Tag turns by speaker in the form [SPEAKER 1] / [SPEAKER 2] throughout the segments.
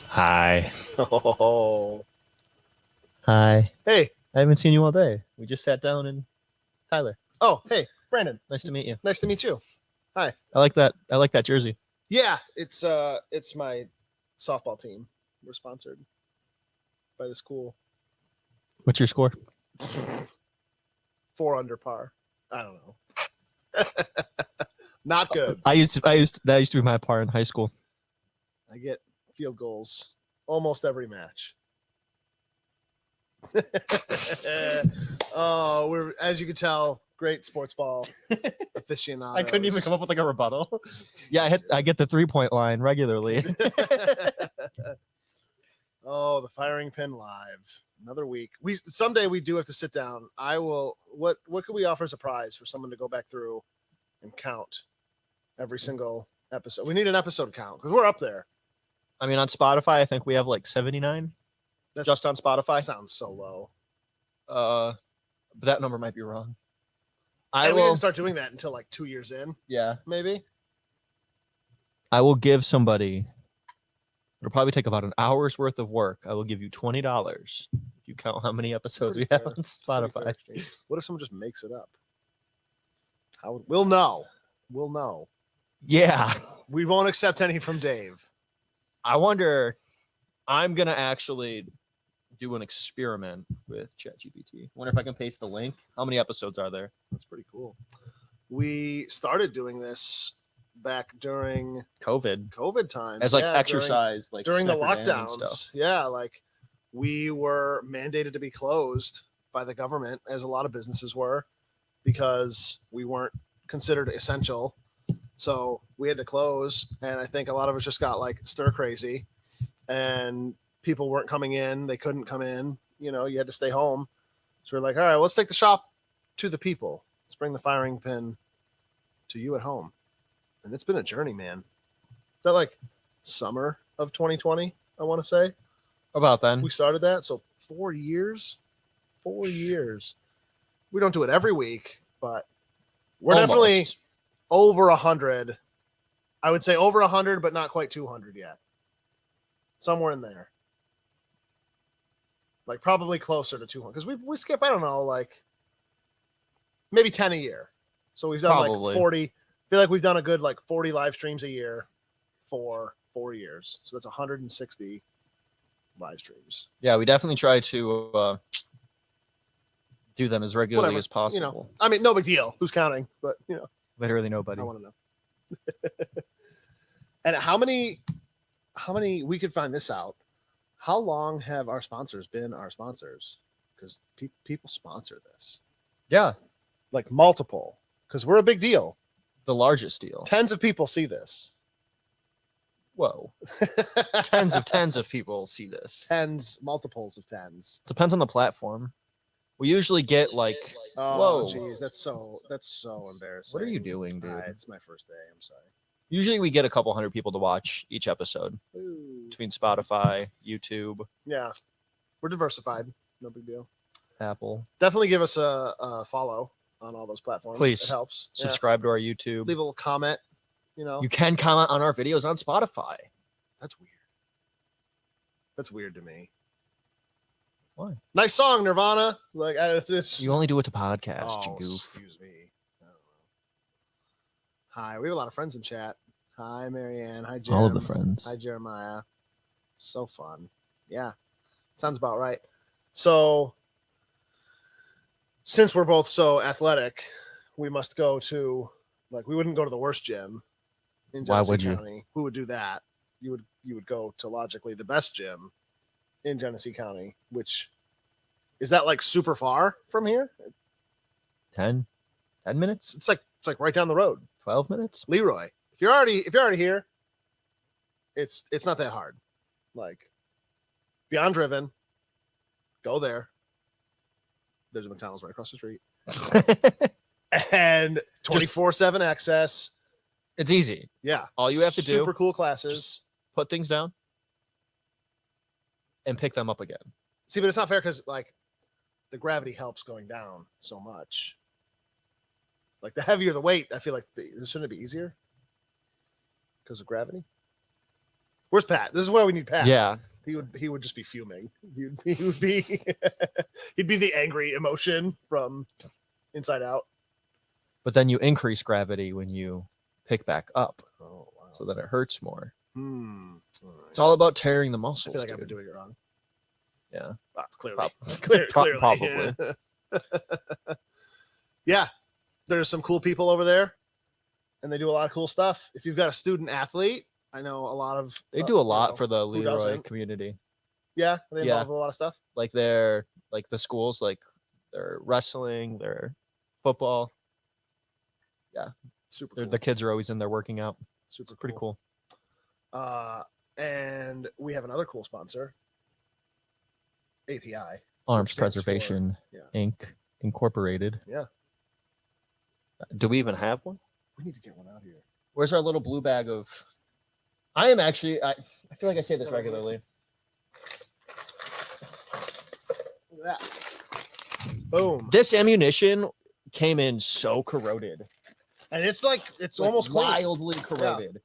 [SPEAKER 1] Hi.
[SPEAKER 2] Oh,
[SPEAKER 1] Hi.
[SPEAKER 2] hey.
[SPEAKER 1] I haven't seen you all day. We just sat down and Tyler.
[SPEAKER 2] Oh, hey, Brandon.
[SPEAKER 1] Nice to meet you.
[SPEAKER 2] Nice to meet you. Hi.
[SPEAKER 1] I like that. I like that jersey.
[SPEAKER 2] Yeah, it's my softball team. We're sponsored by the school.
[SPEAKER 1] What's your score?
[SPEAKER 2] 4 under par. I don't know. Not good.
[SPEAKER 1] That used to be my par in high school.
[SPEAKER 2] I get field goals almost every match. Oh, we're, as you can tell, great sports ball aficionados.
[SPEAKER 1] I couldn't even come up with like a rebuttal. Yeah, I get the 3-point line regularly.
[SPEAKER 2] Oh, the firing pin live. Another week. Someday we do have to sit down. I will. What could we offer as a prize for someone to go back through and count every single episode? We need an episode count because we're up there.
[SPEAKER 1] I mean, on Spotify, I think we have like 79.
[SPEAKER 2] That's
[SPEAKER 1] just on Spotify.
[SPEAKER 2] That sounds so low.
[SPEAKER 1] But that number might be wrong.
[SPEAKER 2] We didn't start doing that until like 2 years in.
[SPEAKER 1] Yeah,
[SPEAKER 2] maybe.
[SPEAKER 1] I will give somebody. It'll probably take about an hour's worth of work. I will give you $20 if you count how many episodes we have on Spotify.
[SPEAKER 2] What if someone just makes it up? We'll know. We'll know.
[SPEAKER 1] Yeah.
[SPEAKER 2] We won't accept any from Dave.
[SPEAKER 1] I wonder. I'm gonna actually do an experiment with ChatGPT. Wonder if I can paste the link. How many episodes are there?
[SPEAKER 2] That's pretty cool. We started doing this back during
[SPEAKER 1] COVID
[SPEAKER 2] time
[SPEAKER 1] as like exercise,
[SPEAKER 2] during the lockdowns. Yeah, like we were mandated to be closed by the government, as a lot of businesses were, because we weren't considered essential. So we had to close, and I think a lot of us just got like stir crazy, and people weren't coming in. They couldn't come in. You know, you had to stay home. So we're like, all right, let's take the shop to the people. Let's bring the firing pin to you at home. And it's been a journey, man. Is that like summer of 2020, I want to say?
[SPEAKER 1] About then.
[SPEAKER 2] We started that. So 4 years. 4 years. We don't do it every week, but we're definitely over 100. I would say over 100, but not quite 200 yet. Somewhere in there. Like probably closer to 200. Because we skip, I don't know, like maybe 10 a year. So we've done like 40. I feel like we've done a good like 40 live streams a year for 4 years. So that's 160 live streams.
[SPEAKER 1] Yeah, we definitely try to do them as regularly as possible.
[SPEAKER 2] You know, I mean, no big deal. Who's counting? But, you know.
[SPEAKER 1] Literally nobody.
[SPEAKER 2] I want to know. And how many, we could find this out. How long have our sponsors been our sponsors? Because people sponsor this.
[SPEAKER 1] Yeah.
[SPEAKER 2] Like multiple. Because we're a big deal.
[SPEAKER 1] The largest deal.
[SPEAKER 2] Tens of people see this.
[SPEAKER 1] Whoa. tens of people see this.
[SPEAKER 2] Multiples of tens.
[SPEAKER 1] Depends on the platform. We usually get like,
[SPEAKER 2] whoa, jeez, that's so embarrassing.
[SPEAKER 1] What are you doing, dude?
[SPEAKER 2] It's my first day. I'm sorry.
[SPEAKER 1] Usually we get a couple hundred people to watch each episode.
[SPEAKER 2] Ooh.
[SPEAKER 1] Between Spotify, YouTube.
[SPEAKER 2] Yeah, we're diversified. No big deal.
[SPEAKER 1] Apple.
[SPEAKER 2] Definitely give us a follow on all those platforms.
[SPEAKER 1] Please.
[SPEAKER 2] It helps.
[SPEAKER 1] Subscribe to our YouTube.
[SPEAKER 2] Leave a little comment. You know,
[SPEAKER 1] you can comment on our videos on Spotify.
[SPEAKER 2] That's weird. That's weird to me.
[SPEAKER 1] Why?
[SPEAKER 2] Nice song, Nirvana. Like
[SPEAKER 1] you only do it to podcast, you goof.
[SPEAKER 2] Excuse me. I don't know. Hi, we have a lot of friends in chat. Hi, Marianne. Hi, Jim.
[SPEAKER 1] All of the friends.
[SPEAKER 2] Hi, Jeremiah. So fun. Yeah, sounds about right. So, since we're both so athletic, we must go to, like, we wouldn't go to the worst gym in Genesee County. Who would do that? You would go to logically the best gym in Genesee County, which is that like super far from here?
[SPEAKER 1] 10 minutes?
[SPEAKER 2] It's like right down the road.
[SPEAKER 1] 12 minutes?
[SPEAKER 2] Leroy. If you're already here, it's not that hard. Like, beyond driven, go there. There's a McDonald's right across the street. And 24/7 access.
[SPEAKER 1] It's easy.
[SPEAKER 2] Yeah.
[SPEAKER 1] All you have to do.
[SPEAKER 2] Super cool classes.
[SPEAKER 1] Put things down and pick them up again.
[SPEAKER 2] See, but it's not fair because like the gravity helps going down so much. Like the heavier the weight, I feel like shouldn't it be easier because of gravity? Where's Pat? This is where we need Pat.
[SPEAKER 1] Yeah.
[SPEAKER 2] He would just be fuming. He would be he'd be the angry emotion from Inside Out.
[SPEAKER 1] But then you increase gravity when you pick back up,
[SPEAKER 2] Oh wow.
[SPEAKER 1] so that it hurts more.
[SPEAKER 2] All right.
[SPEAKER 1] It's all about tearing the
[SPEAKER 2] I
[SPEAKER 1] muscles.
[SPEAKER 2] feel like I've been
[SPEAKER 1] dude.
[SPEAKER 2] doing it wrong.
[SPEAKER 1] Yeah.
[SPEAKER 2] Clearly.
[SPEAKER 1] Prob-
[SPEAKER 2] Clearly.
[SPEAKER 1] probably.
[SPEAKER 2] Yeah. There's some cool people over there, and they do a lot of cool stuff. If you've got a student athlete, I know a lot of
[SPEAKER 1] They do a lot for the
[SPEAKER 2] who
[SPEAKER 1] Leroy
[SPEAKER 2] doesn't?
[SPEAKER 1] community.
[SPEAKER 2] Yeah, they
[SPEAKER 1] Yeah.
[SPEAKER 2] involve with a lot of stuff.
[SPEAKER 1] Like like the schools, like their wrestling, their football.
[SPEAKER 2] Super cool.
[SPEAKER 1] The kids are always in there working out.
[SPEAKER 2] Super
[SPEAKER 1] Pretty cool.
[SPEAKER 2] And we have another cool sponsor, API.
[SPEAKER 1] Arms
[SPEAKER 2] stands for-
[SPEAKER 1] Preservation
[SPEAKER 2] yeah.
[SPEAKER 1] Inc. Incorporated.
[SPEAKER 2] Yeah.
[SPEAKER 1] Do we even have one?
[SPEAKER 2] We need to get one out here.
[SPEAKER 1] Where's our little blue bag of? I am actually. I feel like I say this regularly.
[SPEAKER 2] Look at that. Boom.
[SPEAKER 1] This ammunition came in so corroded.
[SPEAKER 2] And it's like it's
[SPEAKER 1] Like,
[SPEAKER 2] almost clean.
[SPEAKER 1] wildly corroded.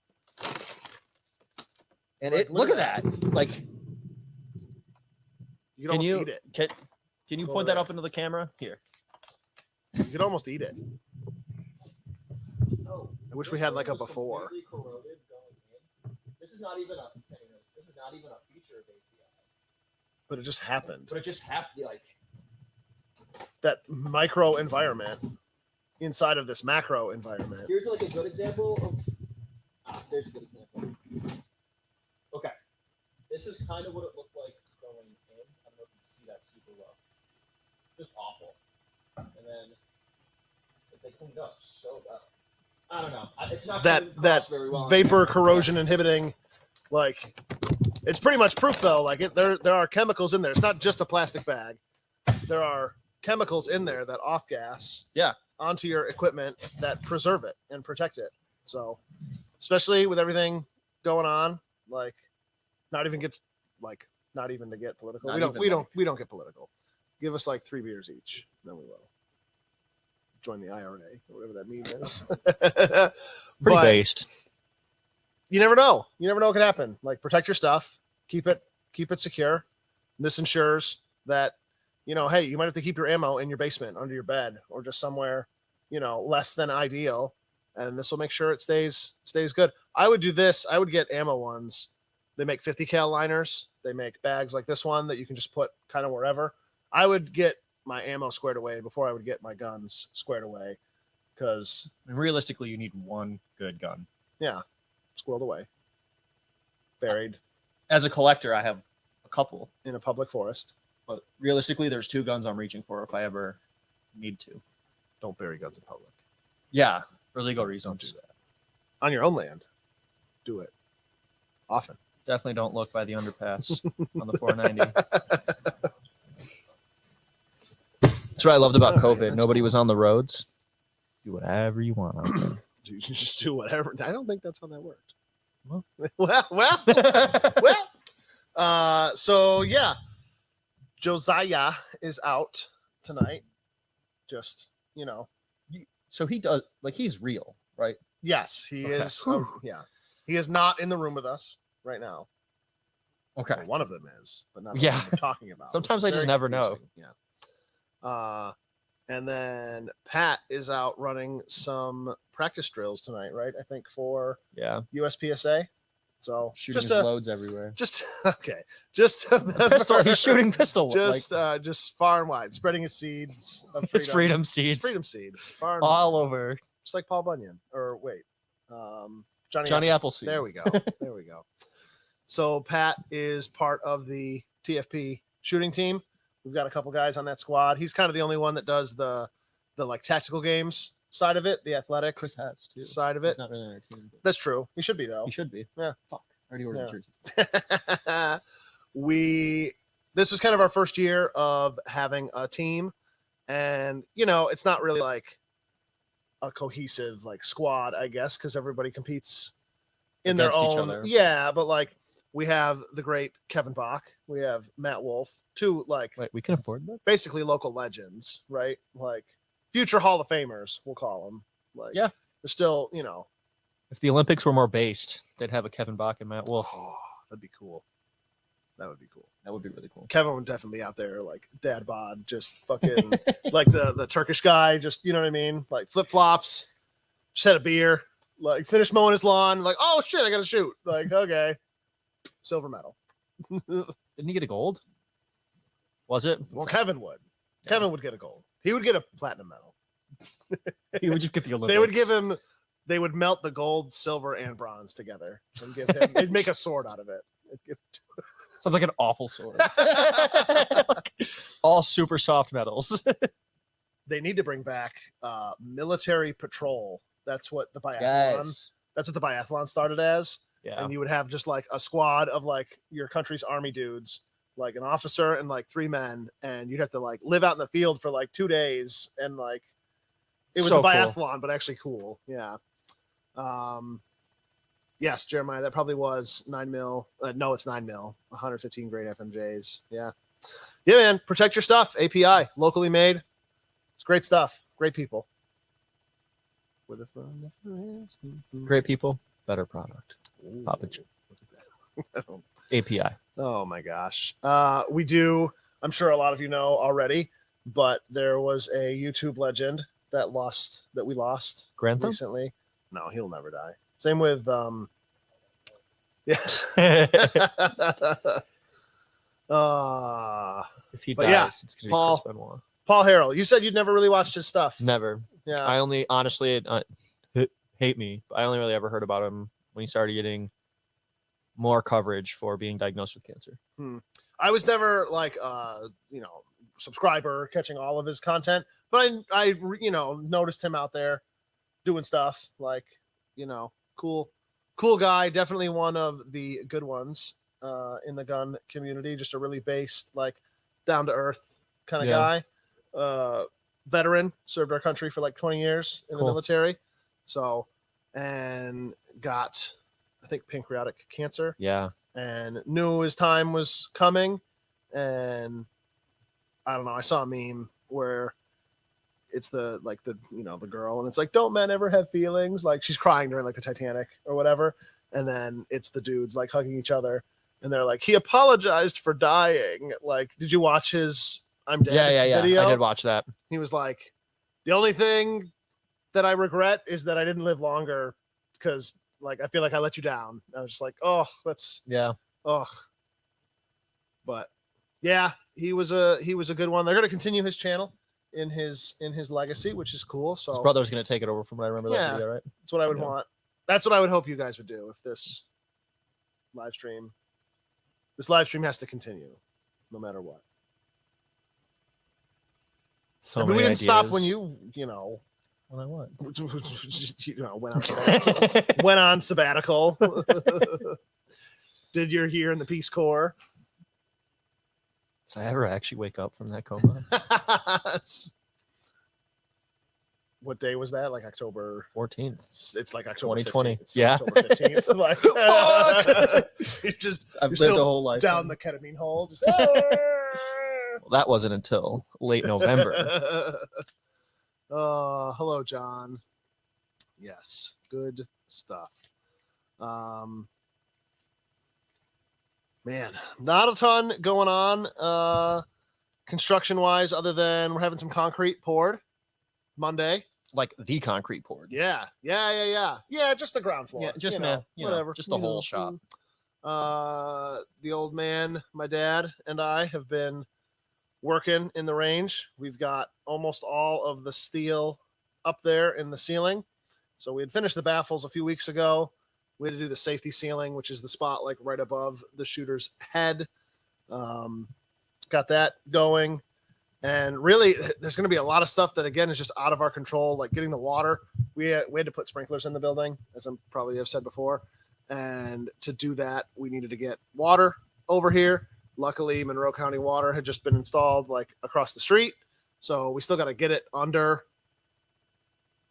[SPEAKER 1] And
[SPEAKER 2] Like,
[SPEAKER 1] it look at that. Like,
[SPEAKER 2] You can
[SPEAKER 1] can
[SPEAKER 2] almost
[SPEAKER 1] you
[SPEAKER 2] eat it.
[SPEAKER 1] can you
[SPEAKER 2] Go
[SPEAKER 1] point
[SPEAKER 2] over
[SPEAKER 1] that
[SPEAKER 2] there.
[SPEAKER 1] up into the camera? Here.
[SPEAKER 2] You could almost eat it.
[SPEAKER 1] Oh,
[SPEAKER 2] I wish we had like a before.
[SPEAKER 1] This is not even a. This is not even a feature of API.
[SPEAKER 2] But it just happened.
[SPEAKER 1] But it just happened. Like,
[SPEAKER 2] That micro environment inside of this macro environment.
[SPEAKER 1] here's like a good example of. There's a good example. Okay, this is kind of what it looked like going in. I don't know if you can see that super well. Just awful. And then they cleaned up so well. I don't know. It's not coming across very well.
[SPEAKER 2] Vapor corrosion inhibiting, like it's pretty much proof though. Like there are chemicals in there. It's not just a plastic bag. There are chemicals in there that off gas onto your equipment that preserve it and protect it. So especially with everything going on, like not even to get political.
[SPEAKER 1] Not
[SPEAKER 2] We
[SPEAKER 1] even
[SPEAKER 2] don't get political. Give us like 3 beers each, then we will join the IRA or whatever that meme is.
[SPEAKER 1] Pretty
[SPEAKER 2] But
[SPEAKER 1] based.
[SPEAKER 2] you never know. You never know what could happen. Like protect your stuff, keep it secure. This ensures that, hey, you might have to keep your ammo in your basement, under your bed, or just somewhere, less than ideal. And this will make sure it stays good. I would do this. I would get ammo ones. They make 50 cal liners. They make bags like this one that you can just put kind of wherever. I would get my ammo squared away before I would get my guns squared away, because
[SPEAKER 1] Realistically, you need one good gun.
[SPEAKER 2] squirreled away, buried
[SPEAKER 1] As a collector, I have a couple,
[SPEAKER 2] in a public forest.
[SPEAKER 1] but realistically, there's 2 guns I'm reaching for if I ever need to.
[SPEAKER 2] Don't bury guns in public.
[SPEAKER 1] Yeah, for legal
[SPEAKER 2] Don't
[SPEAKER 1] reasons.
[SPEAKER 2] do that on your own land. Do it often.
[SPEAKER 1] Definitely don't look by the underpass on the 490. That's what I loved about
[SPEAKER 2] All right,
[SPEAKER 1] COVID.
[SPEAKER 2] that's
[SPEAKER 1] Nobody
[SPEAKER 2] cool.
[SPEAKER 1] was on the roads. Do whatever you want out there.
[SPEAKER 2] You can just do whatever. I don't think that's how that worked.
[SPEAKER 1] Well.
[SPEAKER 2] well. So yeah, Josiah is out tonight. Just
[SPEAKER 1] So he does, like, he's real, right?
[SPEAKER 2] yes, he
[SPEAKER 1] Okay.
[SPEAKER 2] is. Yeah, he is not in the room with us right now.
[SPEAKER 1] Okay.
[SPEAKER 2] Well, one of them is, but not the
[SPEAKER 1] Yeah.
[SPEAKER 2] one we're talking about.
[SPEAKER 1] Sometimes
[SPEAKER 2] which
[SPEAKER 1] I
[SPEAKER 2] is
[SPEAKER 1] just
[SPEAKER 2] very
[SPEAKER 1] never know.
[SPEAKER 2] confusing. Yeah. And then Pat is out running some practice drills tonight, right? I think for
[SPEAKER 1] Yeah.
[SPEAKER 2] USPSA. So
[SPEAKER 1] Shooting his
[SPEAKER 2] just
[SPEAKER 1] loads everywhere.
[SPEAKER 2] okay, just
[SPEAKER 1] Pistol, he's shooting pistol.
[SPEAKER 2] just far and wide, spreading his seeds of
[SPEAKER 1] his freedom seeds.
[SPEAKER 2] freedom seeds, far and
[SPEAKER 1] all
[SPEAKER 2] wide.
[SPEAKER 1] over.
[SPEAKER 2] Just like Paul Bunyan, or wait,
[SPEAKER 1] Johnny Appleseed.
[SPEAKER 2] There we go. There we go. So Pat is part of the TFP shooting team. We've got a couple guys on that squad. He's kind of the only one that does the like tactical games side of it, the athletic
[SPEAKER 1] Chris has too.
[SPEAKER 2] side of
[SPEAKER 1] He's
[SPEAKER 2] it.
[SPEAKER 1] not really on our team, but
[SPEAKER 2] That's true. He should be though.
[SPEAKER 1] he should be.
[SPEAKER 2] Yeah.
[SPEAKER 1] Fuck. I already ordered
[SPEAKER 2] Yeah.
[SPEAKER 1] jerseys.
[SPEAKER 2] This was kind of our first year of having a team, and it's not really like a cohesive like squad, I guess, because everybody competes in
[SPEAKER 1] Against
[SPEAKER 2] their
[SPEAKER 1] each
[SPEAKER 2] own.
[SPEAKER 1] other.
[SPEAKER 2] Yeah, but like we have the great Kevin Bach, we have Matt Wolf, two like
[SPEAKER 1] Wait, we can afford that?
[SPEAKER 2] basically local legends, right? Like future Hall of Famers, we'll call them. Like
[SPEAKER 1] Yeah.
[SPEAKER 2] they're still,
[SPEAKER 1] If the Olympics were more based, they'd have a Kevin Bach and Matt Wolf.
[SPEAKER 2] That'd be cool. That would be cool.
[SPEAKER 3] That would be really cool.
[SPEAKER 2] Kevin would definitely be out there like dad bod, just fucking like the Turkish guy, just you know what I mean? Like flip flops, just had a beer, like finished mowing his lawn, like, oh shit, I gotta shoot. Like, okay. Silver medal.
[SPEAKER 3] Didn't he get a gold? Was it?
[SPEAKER 2] Well, Kevin would.
[SPEAKER 3] Yeah.
[SPEAKER 2] Kevin would get a gold. He would get a platinum medal.
[SPEAKER 3] He would just get the Olympics.
[SPEAKER 2] They would give him. They would melt the gold, silver, and bronze together and give him. They'd make a sword out of it.
[SPEAKER 3] Sounds like an awful sword. All super soft metals.
[SPEAKER 2] They need to bring back military patrol. That's what the biathlon.
[SPEAKER 3] Yes.
[SPEAKER 2] That's what the biathlon started as.
[SPEAKER 3] Yeah.
[SPEAKER 2] And you would have just like a squad of like your country's army dudes, like an officer and like 3 men, and you'd have to like live out in the field for like 2 days, and like it was
[SPEAKER 3] So
[SPEAKER 2] a
[SPEAKER 3] cool.
[SPEAKER 2] biathlon, but actually cool. Yeah. Yes, Jeremiah, that probably was 9 mil. No, it's 9 mil. 115 grade FMJs. Yeah. Yeah, man. Protect your stuff. API, locally made. It's great stuff. Great people. Where the fun never is.
[SPEAKER 3] Great people, better product.
[SPEAKER 2] Ooh,
[SPEAKER 3] Papa J-
[SPEAKER 2] look at that.
[SPEAKER 3] API.
[SPEAKER 2] Oh my gosh. We do, I'm sure a lot of you know already, but there was a YouTube legend that we lost
[SPEAKER 3] Grantham?
[SPEAKER 2] recently. No, he'll never die. Same with yes.
[SPEAKER 3] If he
[SPEAKER 2] But
[SPEAKER 3] dies,
[SPEAKER 2] yeah,
[SPEAKER 3] it's gonna
[SPEAKER 2] Paul-
[SPEAKER 3] be Chris Benoit.
[SPEAKER 2] Paul Harrell, you said you'd never really watched his stuff.
[SPEAKER 3] Never.
[SPEAKER 2] Yeah.
[SPEAKER 3] I only honestly hate me. But I only really ever heard about him when he started getting more coverage for being diagnosed with cancer.
[SPEAKER 2] I was never like subscriber catching all of his content, but I noticed him out there doing stuff like, cool guy, definitely one of the good ones in the gun community, just a really based, like down to earth kind of
[SPEAKER 3] Yeah.
[SPEAKER 2] guy. Veteran, served our country for like 20 years in the
[SPEAKER 3] Cool.
[SPEAKER 2] military. So, and got, I think, pancreatic cancer,
[SPEAKER 3] Yeah.
[SPEAKER 2] and knew his time was coming. And I don't know, I saw a meme where it's the girl, and it's like, don't men ever have feelings? Like she's crying during like the Titanic or whatever. And then it's the dudes like hugging each other, and they're like, he apologized for dying. Like, did you watch his I'm Dead
[SPEAKER 3] Yeah.
[SPEAKER 2] video?
[SPEAKER 3] I did watch that.
[SPEAKER 2] He was like, the only thing that I regret is that I didn't live longer, because like I feel like I let you down. I was just like, oh, that's
[SPEAKER 3] Yeah.
[SPEAKER 2] but yeah, he was a good one. They're gonna continue his channel in his legacy, which is cool. So
[SPEAKER 3] His brother's gonna take it over from what I remember
[SPEAKER 2] Yeah.
[SPEAKER 3] that video, right?
[SPEAKER 2] that's what I would
[SPEAKER 3] Yeah.
[SPEAKER 2] want. That's what I would hope you guys would do if this live stream has to continue no matter what.
[SPEAKER 3] So
[SPEAKER 2] I mean, we
[SPEAKER 3] many
[SPEAKER 2] didn't stop when
[SPEAKER 3] ideas.
[SPEAKER 2] when I what? went
[SPEAKER 3] What?
[SPEAKER 2] went on sabbatical. Did your year in the Peace Corps.
[SPEAKER 3] Did I ever actually wake up from that coma?
[SPEAKER 2] What day was that? Like October
[SPEAKER 3] 14th.
[SPEAKER 2] It's like October
[SPEAKER 3] 2020.
[SPEAKER 2] 15th. It's
[SPEAKER 3] Yeah.
[SPEAKER 2] October 15th. Like,
[SPEAKER 3] Fuck!
[SPEAKER 2] you're just
[SPEAKER 3] I've
[SPEAKER 2] you're
[SPEAKER 3] lived
[SPEAKER 2] still
[SPEAKER 3] a whole life
[SPEAKER 2] down the ketamine hole. Just,
[SPEAKER 3] Well, that wasn't until late November.
[SPEAKER 2] Hello, John. Yes, good stuff. Man, not a ton going on construction wise, other than we're having some concrete poured Monday.
[SPEAKER 3] Like the concrete poured.
[SPEAKER 2] Yeah, just the ground floor.
[SPEAKER 3] Yeah, just
[SPEAKER 2] whatever,
[SPEAKER 3] just the whole shop.
[SPEAKER 2] The old man, my dad, and I have been working in the range. We've got almost all of the steel up there in the ceiling. So we had finished the baffles a few weeks ago. We had to do the safety ceiling, which is the spot like right above the shooter's head. Got that going. And really, there's going to be a lot of stuff that, again, is just out of our control, like getting the water. We had to put sprinklers in the building, as I probably have said before. And to do that, we needed to get water over here. Luckily, Monroe County Water had just been installed like across the street. So we still got to get it under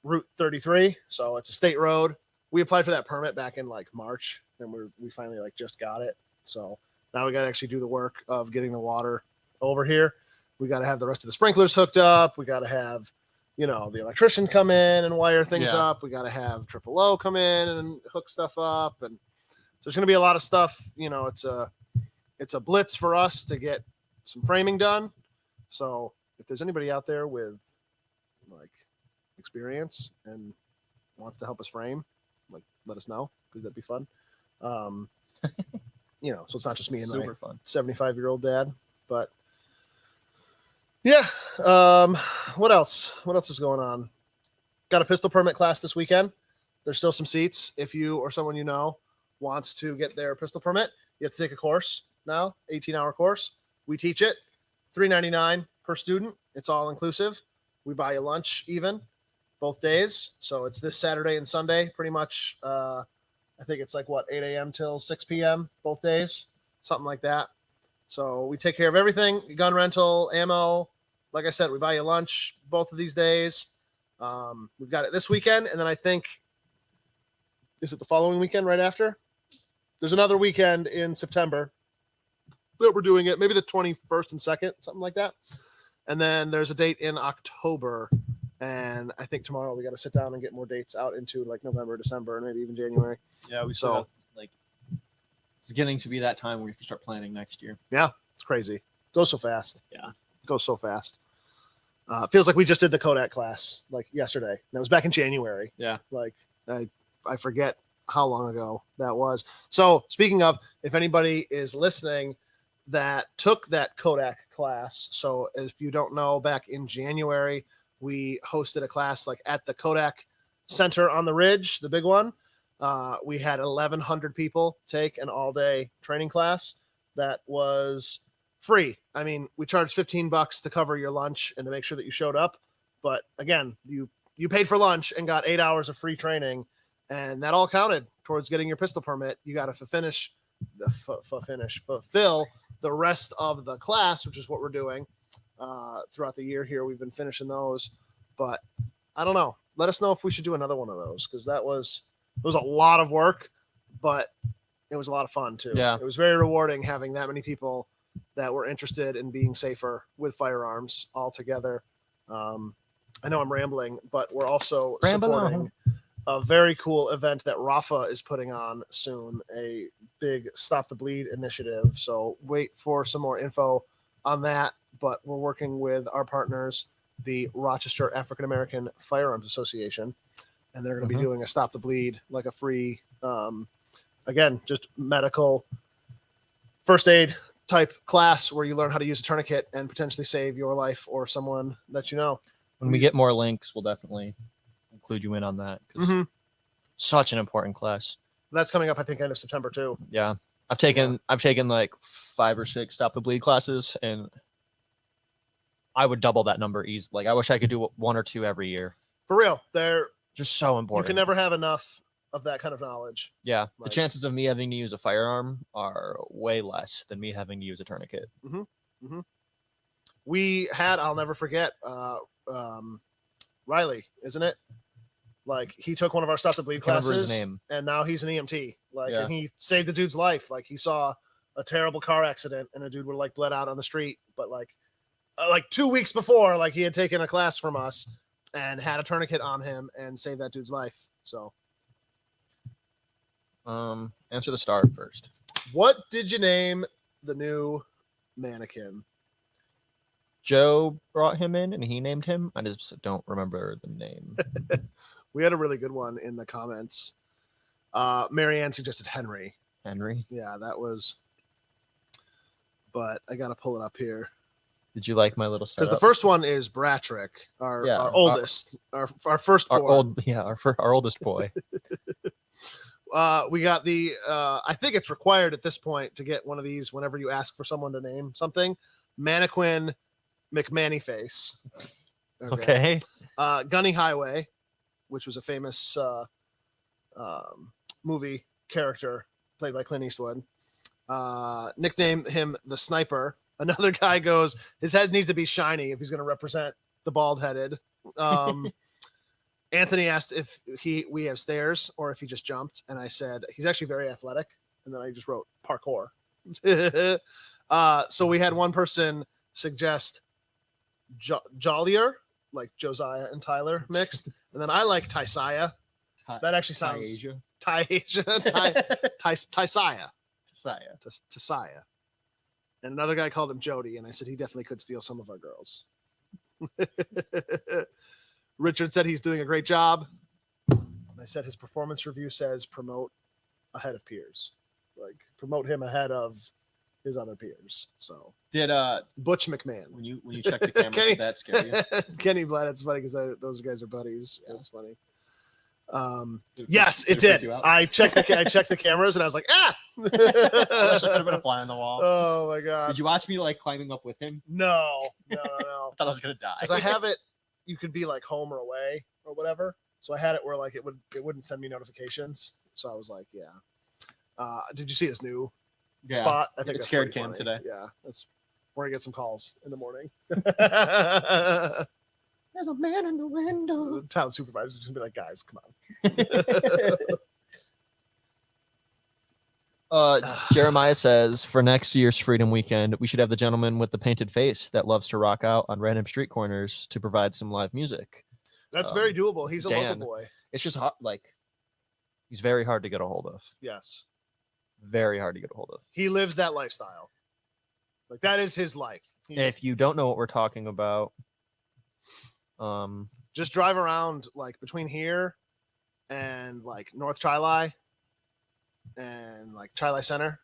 [SPEAKER 2] Route 33. So it's a state road. We applied for that permit back in like March, and we finally like just got it. So now we got to actually do the work of getting the water over here. We got to have the rest of the sprinklers hooked up. We got to have, the electrician come in and wire things
[SPEAKER 3] Yeah.
[SPEAKER 2] up. We got to have Triple O come in and hook stuff up. And there's going to be a lot of stuff. It's a blitz for us to get some framing done. So if there's anybody out there with like experience and wants to help us frame, like let us know, because that'd be fun. So it's not just me and my
[SPEAKER 3] Super fun.
[SPEAKER 2] 75-year-old dad, but yeah. What else is going on? Got a pistol permit class this weekend. There's still some seats. If you or someone you know wants to get their pistol permit, you have to take a course now, 18-hour course. We teach it, $3.99 per student. It's all inclusive. We buy you lunch even both days. So it's this Saturday and Sunday, pretty much. I think it's like 8 a.m. till 6 p.m. both days, something like that. So we take care of everything, gun rental, ammo. Like I said, we buy you lunch both of these days. We've got it this weekend, and then I think, is it the following weekend right after? There's another weekend in September that we're doing it, maybe the 21st and 2nd, something like that. And then there's a date in October, and I think tomorrow we got to sit down and get more dates out into like November, December, and maybe even January.
[SPEAKER 3] Yeah, we
[SPEAKER 2] So-
[SPEAKER 3] still have, it's getting to be that time where we can start planning next year.
[SPEAKER 2] It's crazy. Goes so fast.
[SPEAKER 3] Yeah.
[SPEAKER 2] Goes so fast. Feels like we just did the Kodak class like yesterday. That was back in January.
[SPEAKER 3] Yeah.
[SPEAKER 2] Like I forget how long ago that was. So speaking of, if anybody is listening that took that Kodak class, so if you don't know, back in January, we hosted a class like at the Kodak Center on the Ridge, the big one. We had 1,100 people take an all-day training class that was free. I mean, we charged $15 to cover your lunch and to make sure that you showed up. But again, you paid for lunch and got 8 hours of free training, and that all counted towards getting your pistol permit. You got to fulfill the rest of the class, which is what we're doing throughout the year here. We've been finishing those, but I don't know. Let us know if we should do another one of those, because it was a lot of work, but it was a lot of fun too.
[SPEAKER 3] Yeah.
[SPEAKER 2] It was very rewarding having that many people that were interested in being safer with firearms all together. I know I'm rambling, but we're also supporting a very cool event that Rafa is putting on soon, a big Stop the Bleed initiative. So wait for some more info on that, but we're working with our partners, the Rochester African American Firearms Association, and they're going to be doing a Stop the Bleed, like a free, again, just medical first aid type class where you learn how to use a tourniquet and potentially save your life or someone that you know.
[SPEAKER 3] When we get more links, we'll definitely include you in on that, because such an important class.
[SPEAKER 2] That's coming up, I think, end of September too.
[SPEAKER 3] Yeah. I've taken like 5 or 6 Stop the Bleed classes, and I would double that number easy. Like, I wish I could do 1 or 2 every year.
[SPEAKER 2] For real, they're
[SPEAKER 3] Just so
[SPEAKER 2] you
[SPEAKER 3] important.
[SPEAKER 2] can never have enough of that kind of knowledge.
[SPEAKER 3] Yeah. The
[SPEAKER 2] Like-
[SPEAKER 3] chances of me having to use a firearm are way less than me having to use a tourniquet.
[SPEAKER 2] We had, I'll never forget, Riley, isn't it? Like, he took one of our Stop the Bleed
[SPEAKER 3] Can't remember his
[SPEAKER 2] classes,
[SPEAKER 3] name.
[SPEAKER 2] and now he's an EMT. Like,
[SPEAKER 3] Yeah.
[SPEAKER 2] and he saved the dude's life. Like, he saw a terrible car accident, and a dude would like bled out on the street. But like 2 weeks before, like, he had taken a class from us and had a tourniquet on him and saved that dude's life. So,
[SPEAKER 3] Answer the star first.
[SPEAKER 2] what did you name the new mannequin?
[SPEAKER 3] Joe brought him in and he named him. I just don't remember the name.
[SPEAKER 2] We had a really good one in the comments. Marianne suggested Henry.
[SPEAKER 3] Henry.
[SPEAKER 2] Yeah, that was. But I got to pull it up here.
[SPEAKER 3] Did you like my little
[SPEAKER 2] Because
[SPEAKER 3] setup?
[SPEAKER 2] the first one is Bratrick, our oldest, our first
[SPEAKER 3] our
[SPEAKER 2] born.
[SPEAKER 3] our oldest boy.
[SPEAKER 2] We got the I think it's required at this point to get one of these whenever you ask for someone to name something. Mannequin McMannyface.
[SPEAKER 3] Okay.
[SPEAKER 2] Gunny Highway, which was a famous movie character played by Clint Eastwood. Nicknamed him the Sniper. Another guy goes, his head needs to be shiny if he's going to represent the bald headed. Anthony asked if we have stairs or if he just jumped, and I said he's actually very athletic, and then I just wrote parkour. So we had one person suggest Jollier, like Josiah and Tyler mixed, and then I like Tysiah. That actually sounds Tysaya.
[SPEAKER 3] Saya.
[SPEAKER 2] Tysaya. And another guy called him Jody, and I said he definitely could steal some of our girls. Richard said he's doing a great job. I said his performance review says promote ahead of peers. Like promote him ahead of his other peers. So
[SPEAKER 3] Did
[SPEAKER 2] Butch McMahon.
[SPEAKER 3] when you check the cameras, did that scare you?
[SPEAKER 2] Kenny Blatt, it's funny because those guys are buddies.
[SPEAKER 3] Yeah.
[SPEAKER 2] That's funny.
[SPEAKER 3] Did
[SPEAKER 2] Yes, it
[SPEAKER 3] freak
[SPEAKER 2] did.
[SPEAKER 3] you out?
[SPEAKER 2] I checked the cameras and I was like, ah.
[SPEAKER 3] I wish I could have been a fly on the wall.
[SPEAKER 2] Oh my god.
[SPEAKER 3] Did you watch me like climbing up with him?
[SPEAKER 2] No.
[SPEAKER 3] I thought I was gonna die.
[SPEAKER 2] Because I have it, you could be like home or away or whatever. So I had it where like it wouldn't send me notifications. So I was like, yeah. Did you see his new
[SPEAKER 3] Yeah.
[SPEAKER 2] spot? I think
[SPEAKER 3] It
[SPEAKER 2] that's
[SPEAKER 3] scared
[SPEAKER 2] pretty
[SPEAKER 3] Cam
[SPEAKER 2] funny.
[SPEAKER 3] today.
[SPEAKER 2] Yeah, we're gonna get some calls in the morning. There's a man in the window. The town supervisor's gonna be like, guys, come on.
[SPEAKER 3] Jeremiah says for next year's Freedom Weekend, we should have the gentleman with the painted face that loves to rock out on random street corners to provide some live music.
[SPEAKER 2] That's very doable. He's a
[SPEAKER 3] Dan.
[SPEAKER 2] local boy.
[SPEAKER 3] It's just hot, like he's very hard to get a hold of.
[SPEAKER 2] Yes,
[SPEAKER 3] Very hard to get a hold of.
[SPEAKER 2] he lives that lifestyle. Like that is his life.
[SPEAKER 3] If you don't know what we're talking about,
[SPEAKER 2] Just drive around like between here and like North Chili and like Chili Center.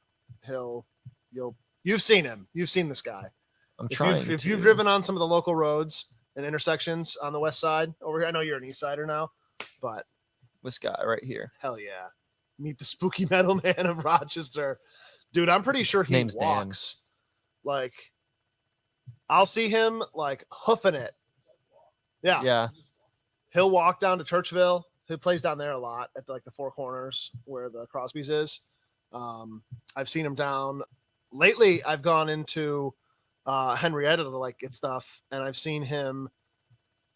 [SPEAKER 2] You've seen him. You've seen this guy.
[SPEAKER 3] I'm
[SPEAKER 2] If
[SPEAKER 3] trying.
[SPEAKER 2] you've, if you've driven on some of the local roads and intersections on the west side over here, I know you're an east sider now, but
[SPEAKER 3] this guy right here.
[SPEAKER 2] hell yeah. Meet the spooky metal man of Rochester. Dude, I'm pretty sure he
[SPEAKER 3] Name's Dan.
[SPEAKER 2] walks. Like, I'll see him like hoofing it. Yeah.
[SPEAKER 3] Yeah.
[SPEAKER 2] He'll walk down to Churchville. He plays down there a lot at like the Four Corners where the Crosby's is. I've seen him down lately. I've gone into Henrietta to like get stuff, and I've seen him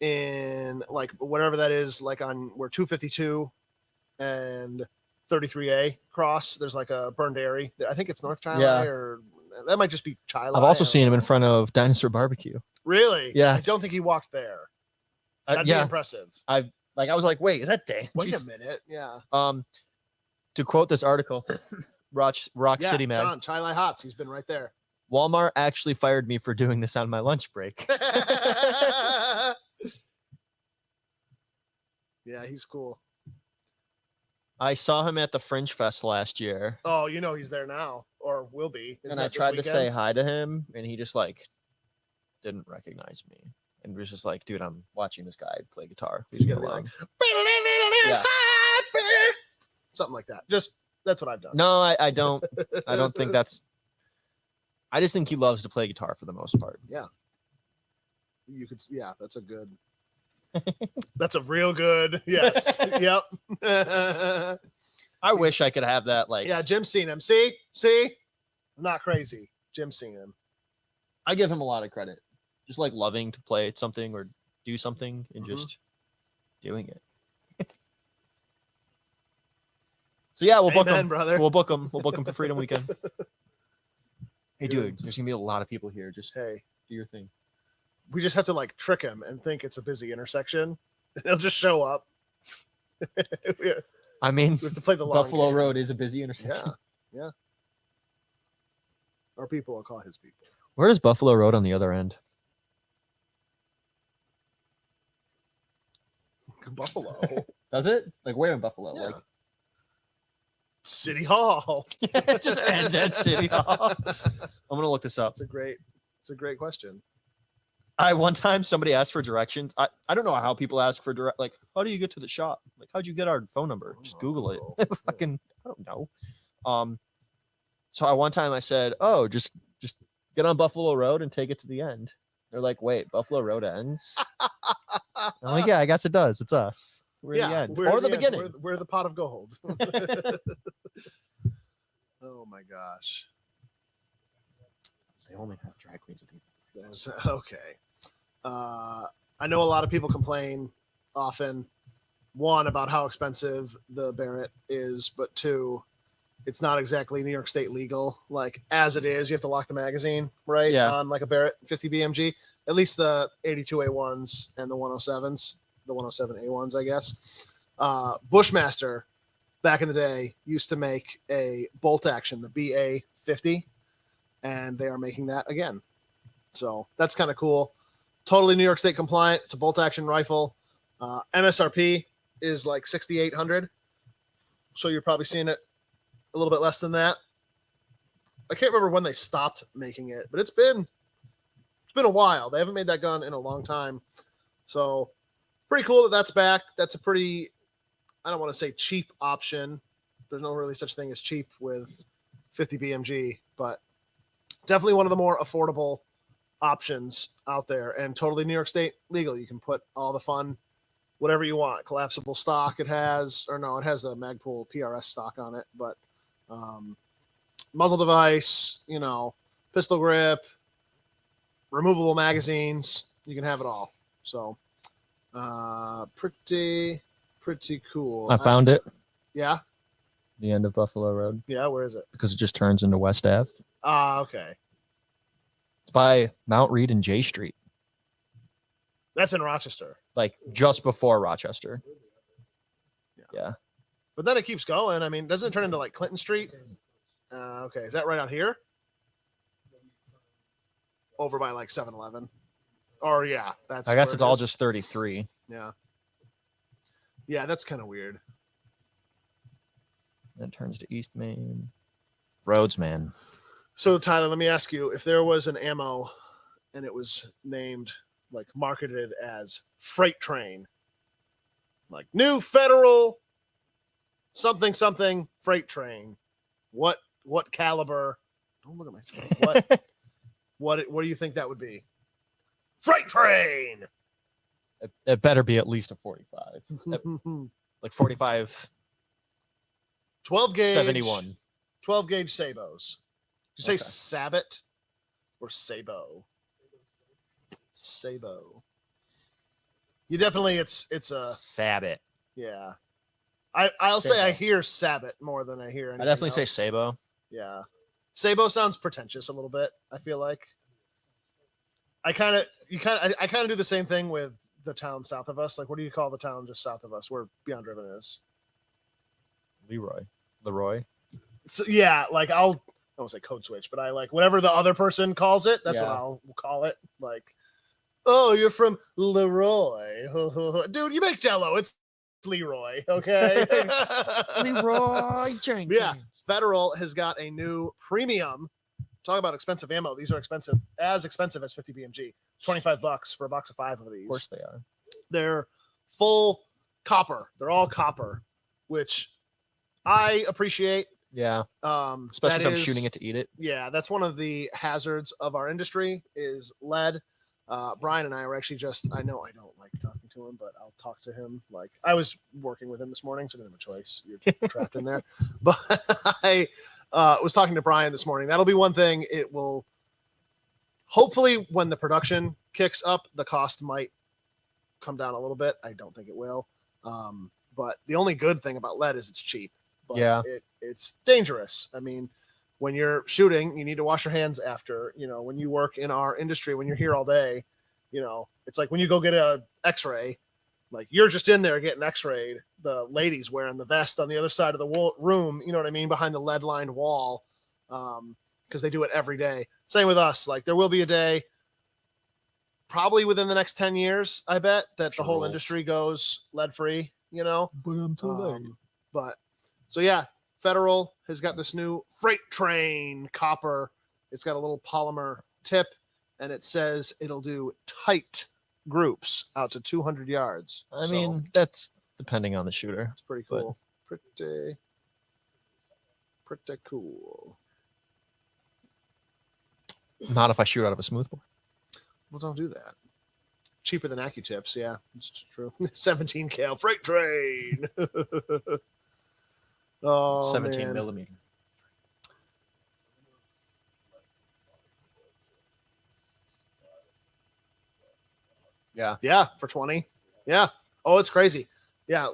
[SPEAKER 2] in like whatever that is, like on where 252 and 33A cross. There's like a burned area. I think it's North Chili,
[SPEAKER 3] Yeah.
[SPEAKER 2] or that might just be Chili.
[SPEAKER 3] I've also
[SPEAKER 2] I don't
[SPEAKER 3] seen him in
[SPEAKER 2] know.
[SPEAKER 3] front of Dinosaur Barbecue.
[SPEAKER 2] Really?
[SPEAKER 3] Yeah.
[SPEAKER 2] I don't think he walked there. That'd be
[SPEAKER 3] Yeah.
[SPEAKER 2] impressive.
[SPEAKER 3] I was like, wait, is that Dan?
[SPEAKER 2] Wait
[SPEAKER 3] Jeez.
[SPEAKER 2] a minute. Yeah.
[SPEAKER 3] To quote this article, Rock
[SPEAKER 2] Yeah,
[SPEAKER 3] City Mag,
[SPEAKER 2] John, Chili Hots. He's been right there.
[SPEAKER 3] Walmart actually fired me for doing this on my lunch break.
[SPEAKER 2] Yeah, he's cool.
[SPEAKER 3] I saw him at the Fringe Fest last year,
[SPEAKER 2] Oh, you know he's there now, or will be. Isn't
[SPEAKER 3] and I
[SPEAKER 2] that this
[SPEAKER 3] tried to say
[SPEAKER 2] weekend?
[SPEAKER 3] hi to him, and he just like didn't recognize me, and was just like, "Dude, I'm watching this guy play guitar. Leave me
[SPEAKER 2] gotta be
[SPEAKER 3] alone."
[SPEAKER 2] like,
[SPEAKER 3] Yeah.
[SPEAKER 2] something like that. Just that's what I've done.
[SPEAKER 3] No, I don't. I don't think that's. I just think he loves to play guitar for the most part.
[SPEAKER 2] You could. Yeah, that's a good. That's a real good. Yes. Yep.
[SPEAKER 3] I wish I could have that. Like,
[SPEAKER 2] Yeah, Jim's seen him. See, I'm not crazy. Jim's seen him.
[SPEAKER 3] I give him a lot of credit, just like loving to play at something or do something and
[SPEAKER 2] Mhm.
[SPEAKER 3] just doing it. So yeah, we'll book
[SPEAKER 2] Amen,
[SPEAKER 3] him.
[SPEAKER 2] brother.
[SPEAKER 3] We'll book him. We'll book him for Freedom Weekend. Hey,
[SPEAKER 2] Good.
[SPEAKER 3] dude, there's gonna be a lot of people here. Just
[SPEAKER 2] Hey,
[SPEAKER 3] do your thing.
[SPEAKER 2] we just have to like trick him and think it's a busy intersection. He'll just show up. we
[SPEAKER 3] I mean,
[SPEAKER 2] have to play the long
[SPEAKER 3] Buffalo
[SPEAKER 2] game.
[SPEAKER 3] Road is a busy intersection.
[SPEAKER 2] Yeah. Or people will call his people.
[SPEAKER 3] Where is Buffalo Road on the other end?
[SPEAKER 2] Buffalo.
[SPEAKER 3] Does it? Like where in Buffalo?
[SPEAKER 2] Yeah.
[SPEAKER 3] Like
[SPEAKER 2] City Hall.
[SPEAKER 3] it just ends at City Hall. I'm gonna look this up.
[SPEAKER 2] It's a great question.
[SPEAKER 3] One time somebody asked for directions. I don't know how people ask for direct. Like, how do you get to the shop? Like, how'd you get our phone number? Just Google it. Fucking, I don't know. So one time I said, "Oh, just get on Buffalo Road and take it to the end." They're like, "Wait, Buffalo Road ends?" I'm like, "Yeah, I guess it does. It's us. We're the end
[SPEAKER 2] we're
[SPEAKER 3] or the
[SPEAKER 2] end.
[SPEAKER 3] beginning."
[SPEAKER 2] We're the pot of gold. Oh my gosh.
[SPEAKER 3] They only have drag queens at the end.
[SPEAKER 2] That's okay. I know a lot of people complain often, one, about how expensive the Barrett is, but two, it's not exactly New York State legal. Like as it is, you have to lock the magazine, right?
[SPEAKER 3] Yeah.
[SPEAKER 2] On like a Barrett 50 BMG, at least the 82A1s and the 107s, the 107A1s, I guess. Bushmaster back in the day used to make a bolt action, the BA-50, and they are making that again. So that's kind of cool. Totally New York State compliant. It's a bolt action rifle. MSRP is like $6,800. So you're probably seeing it a little bit less than that. I can't remember when they stopped making it, but it's been a while. They haven't made that gun in a long time. So pretty cool that that's back. That's a pretty, I don't want to say cheap option. There's no really such thing as cheap with 50 BMG, but definitely one of the more affordable options out there, and totally New York State legal. You can put all the fun, whatever you want. Collapsible stock it has, or no, it has a Magpul PRS stock on it, but muzzle device, pistol grip, removable magazines, you can have it all. So pretty cool.
[SPEAKER 3] I found it.
[SPEAKER 2] Yeah.
[SPEAKER 3] The end of Buffalo Road,
[SPEAKER 2] Yeah. Where is it?
[SPEAKER 3] because it just turns into West Ave.
[SPEAKER 2] Okay.
[SPEAKER 3] It's by Mount Reed and J Street,
[SPEAKER 2] That's in Rochester.
[SPEAKER 3] like just before Rochester.
[SPEAKER 2] But then it keeps going. I mean, doesn't it turn into like Clinton Street? Okay. Is that right out here? Over by like 7-Eleven? Or yeah, that's.
[SPEAKER 3] I guess
[SPEAKER 2] where
[SPEAKER 3] it's
[SPEAKER 2] it
[SPEAKER 3] all
[SPEAKER 2] is.
[SPEAKER 3] just 33.
[SPEAKER 2] Yeah. Yeah, that's kind of weird.
[SPEAKER 3] Then it turns to East Main. Roads, man.
[SPEAKER 2] So Tyler, let me ask you, if there was an ammo and it was named, like marketed as Freight Train, like new Federal something Freight Train, what caliber? Don't look at my screen. What do you think that would be? Freight Train.
[SPEAKER 3] It better be at least a 45. Like 45,
[SPEAKER 2] 12 gauge
[SPEAKER 3] 71.
[SPEAKER 2] 12 gauge sabos. Did you say
[SPEAKER 3] Okay.
[SPEAKER 2] Sabot or Sabo? Sabo. You definitely it's a
[SPEAKER 3] Sabot.
[SPEAKER 2] yeah. I'll say I
[SPEAKER 3] Sabo.
[SPEAKER 2] hear Sabot more than I hear anything
[SPEAKER 3] I definitely say
[SPEAKER 2] else.
[SPEAKER 3] Sabo.
[SPEAKER 2] Yeah. Sabo sounds pretentious a little bit, I feel like. I kind of do the same thing with the town south of us. Like, what do you call the town just south of us where Beyond Driven is?
[SPEAKER 3] Leroy.
[SPEAKER 2] So, yeah, like I won't say code switch, but I like whatever the other person calls it, that's what
[SPEAKER 3] Yeah.
[SPEAKER 2] I'll call it. Like, oh, you're from Leroy. Dude, you make Jello. It's Leroy, okay?
[SPEAKER 3] Leroy Jenkins.
[SPEAKER 2] Yeah. Federal has got a new premium. Talk about expensive ammo. These are expensive, as expensive as 50 BMG. $25 for a box of 5 of these.
[SPEAKER 3] Of course they are.
[SPEAKER 2] They're full copper. They're all copper, which I appreciate.
[SPEAKER 3] Yeah.
[SPEAKER 2] That
[SPEAKER 3] Especially if I'm
[SPEAKER 2] is-
[SPEAKER 3] shooting it to eat it.
[SPEAKER 2] Yeah, that's one of the hazards of our industry is lead. Brian and I were actually I know I don't like talking to him, but I'll talk to him. Like I was working with him this morning, so I didn't have a choice. You're trapped in there. But I was talking to Brian this morning. That'll be one thing. It will hopefully when the production kicks up, the cost might come down a little bit. I don't think it will. But the only good thing about lead is it's cheap. But
[SPEAKER 3] Yeah.
[SPEAKER 2] it's dangerous. I mean, when you're shooting, you need to wash your hands after, when you work in our industry, when you're here all day, it's like when you go get a x-ray, like you're just in there getting x-rayed. The ladies wearing the vest on the other side of the room, you know what I mean? Behind the lead lined wall. Cause they do it every day. Same with us. Like there will be a day probably within the next 10 years, I bet that the whole
[SPEAKER 3] True.
[SPEAKER 2] industry goes lead free,
[SPEAKER 3] But I'm
[SPEAKER 2] but so yeah, Federal has got this new Freight Train copper. It's got a little polymer tip, and it says it'll do tight groups out to 200 yards.
[SPEAKER 3] I
[SPEAKER 2] So,
[SPEAKER 3] mean, that's depending on the shooter.
[SPEAKER 2] it's pretty
[SPEAKER 3] but-
[SPEAKER 2] cool. Pretty cool.
[SPEAKER 3] Not if I shoot out of a smoothbore.
[SPEAKER 2] Well, don't do that. Cheaper than AccuTips, yeah, it's true. 17 cal Freight Train. Oh,
[SPEAKER 3] 17
[SPEAKER 2] man.
[SPEAKER 3] millimeter. Yeah.
[SPEAKER 2] Yeah, for 20. Yeah. Oh, it's crazy. Yeah.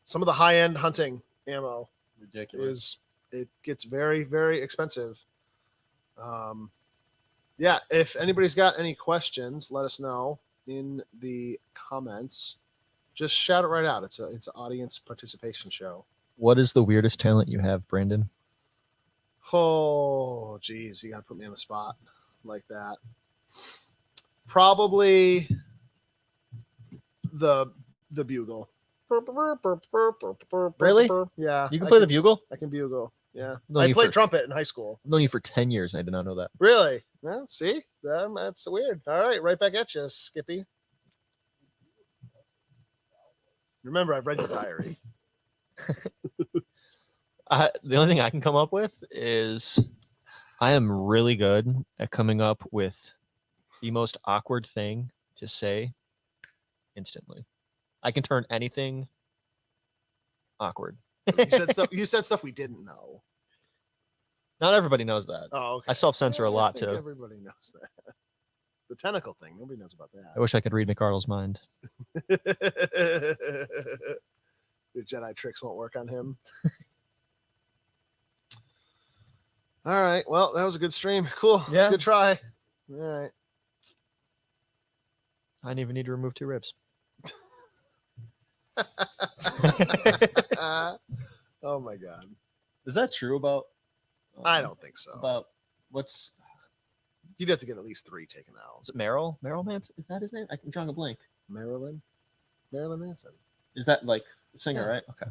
[SPEAKER 2] Some of the high end hunting ammo
[SPEAKER 3] Ridiculous.
[SPEAKER 2] it gets very, very expensive. Yeah. If anybody's got any questions, let us know in the comments. Just shout it right out. It's an audience participation show.
[SPEAKER 3] What is the weirdest talent you have, Brandon?
[SPEAKER 2] Oh, geez, you gotta put me on the spot like that. Probably the bugle.
[SPEAKER 3] Really?
[SPEAKER 2] Yeah.
[SPEAKER 3] You can play the bugle?
[SPEAKER 2] I can bugle. Yeah.
[SPEAKER 3] No,
[SPEAKER 2] I
[SPEAKER 3] you
[SPEAKER 2] played
[SPEAKER 3] for-
[SPEAKER 2] trumpet in high school.
[SPEAKER 3] I've known you for 10 years. And I did not know that.
[SPEAKER 2] Really? Well, see, that's weird. All right, right back at you, Skippy. Remember, I've read your diary.
[SPEAKER 3] The only thing I can come up with is I am really good at coming up with the most awkward thing to say instantly. I can turn anything awkward.
[SPEAKER 2] You said stuff we didn't know.
[SPEAKER 3] Not everybody knows that.
[SPEAKER 2] Oh, okay.
[SPEAKER 3] I self-censor a
[SPEAKER 2] Yeah,
[SPEAKER 3] lot
[SPEAKER 2] I think
[SPEAKER 3] too.
[SPEAKER 2] Everybody knows that. The tentacle thing. Nobody knows about
[SPEAKER 3] I
[SPEAKER 2] that.
[SPEAKER 3] wish I could read McArdle's mind.
[SPEAKER 2] The Jedi tricks won't work on him. All right. Well, that was a good stream. Cool.
[SPEAKER 3] Yeah.
[SPEAKER 2] Good try. All right.
[SPEAKER 3] I didn't even need to remove 2 ribs.
[SPEAKER 2] Oh my God.
[SPEAKER 3] Is that true about?
[SPEAKER 2] I don't think so.
[SPEAKER 3] About what's?
[SPEAKER 2] You'd have to get at least 3 taken out.
[SPEAKER 3] Is it Merrill? Merrill Manson? Is that his name? I'm drawing a blank.
[SPEAKER 2] Marilyn Manson.
[SPEAKER 3] Is that like the singer,
[SPEAKER 2] Yeah.
[SPEAKER 3] right? Okay.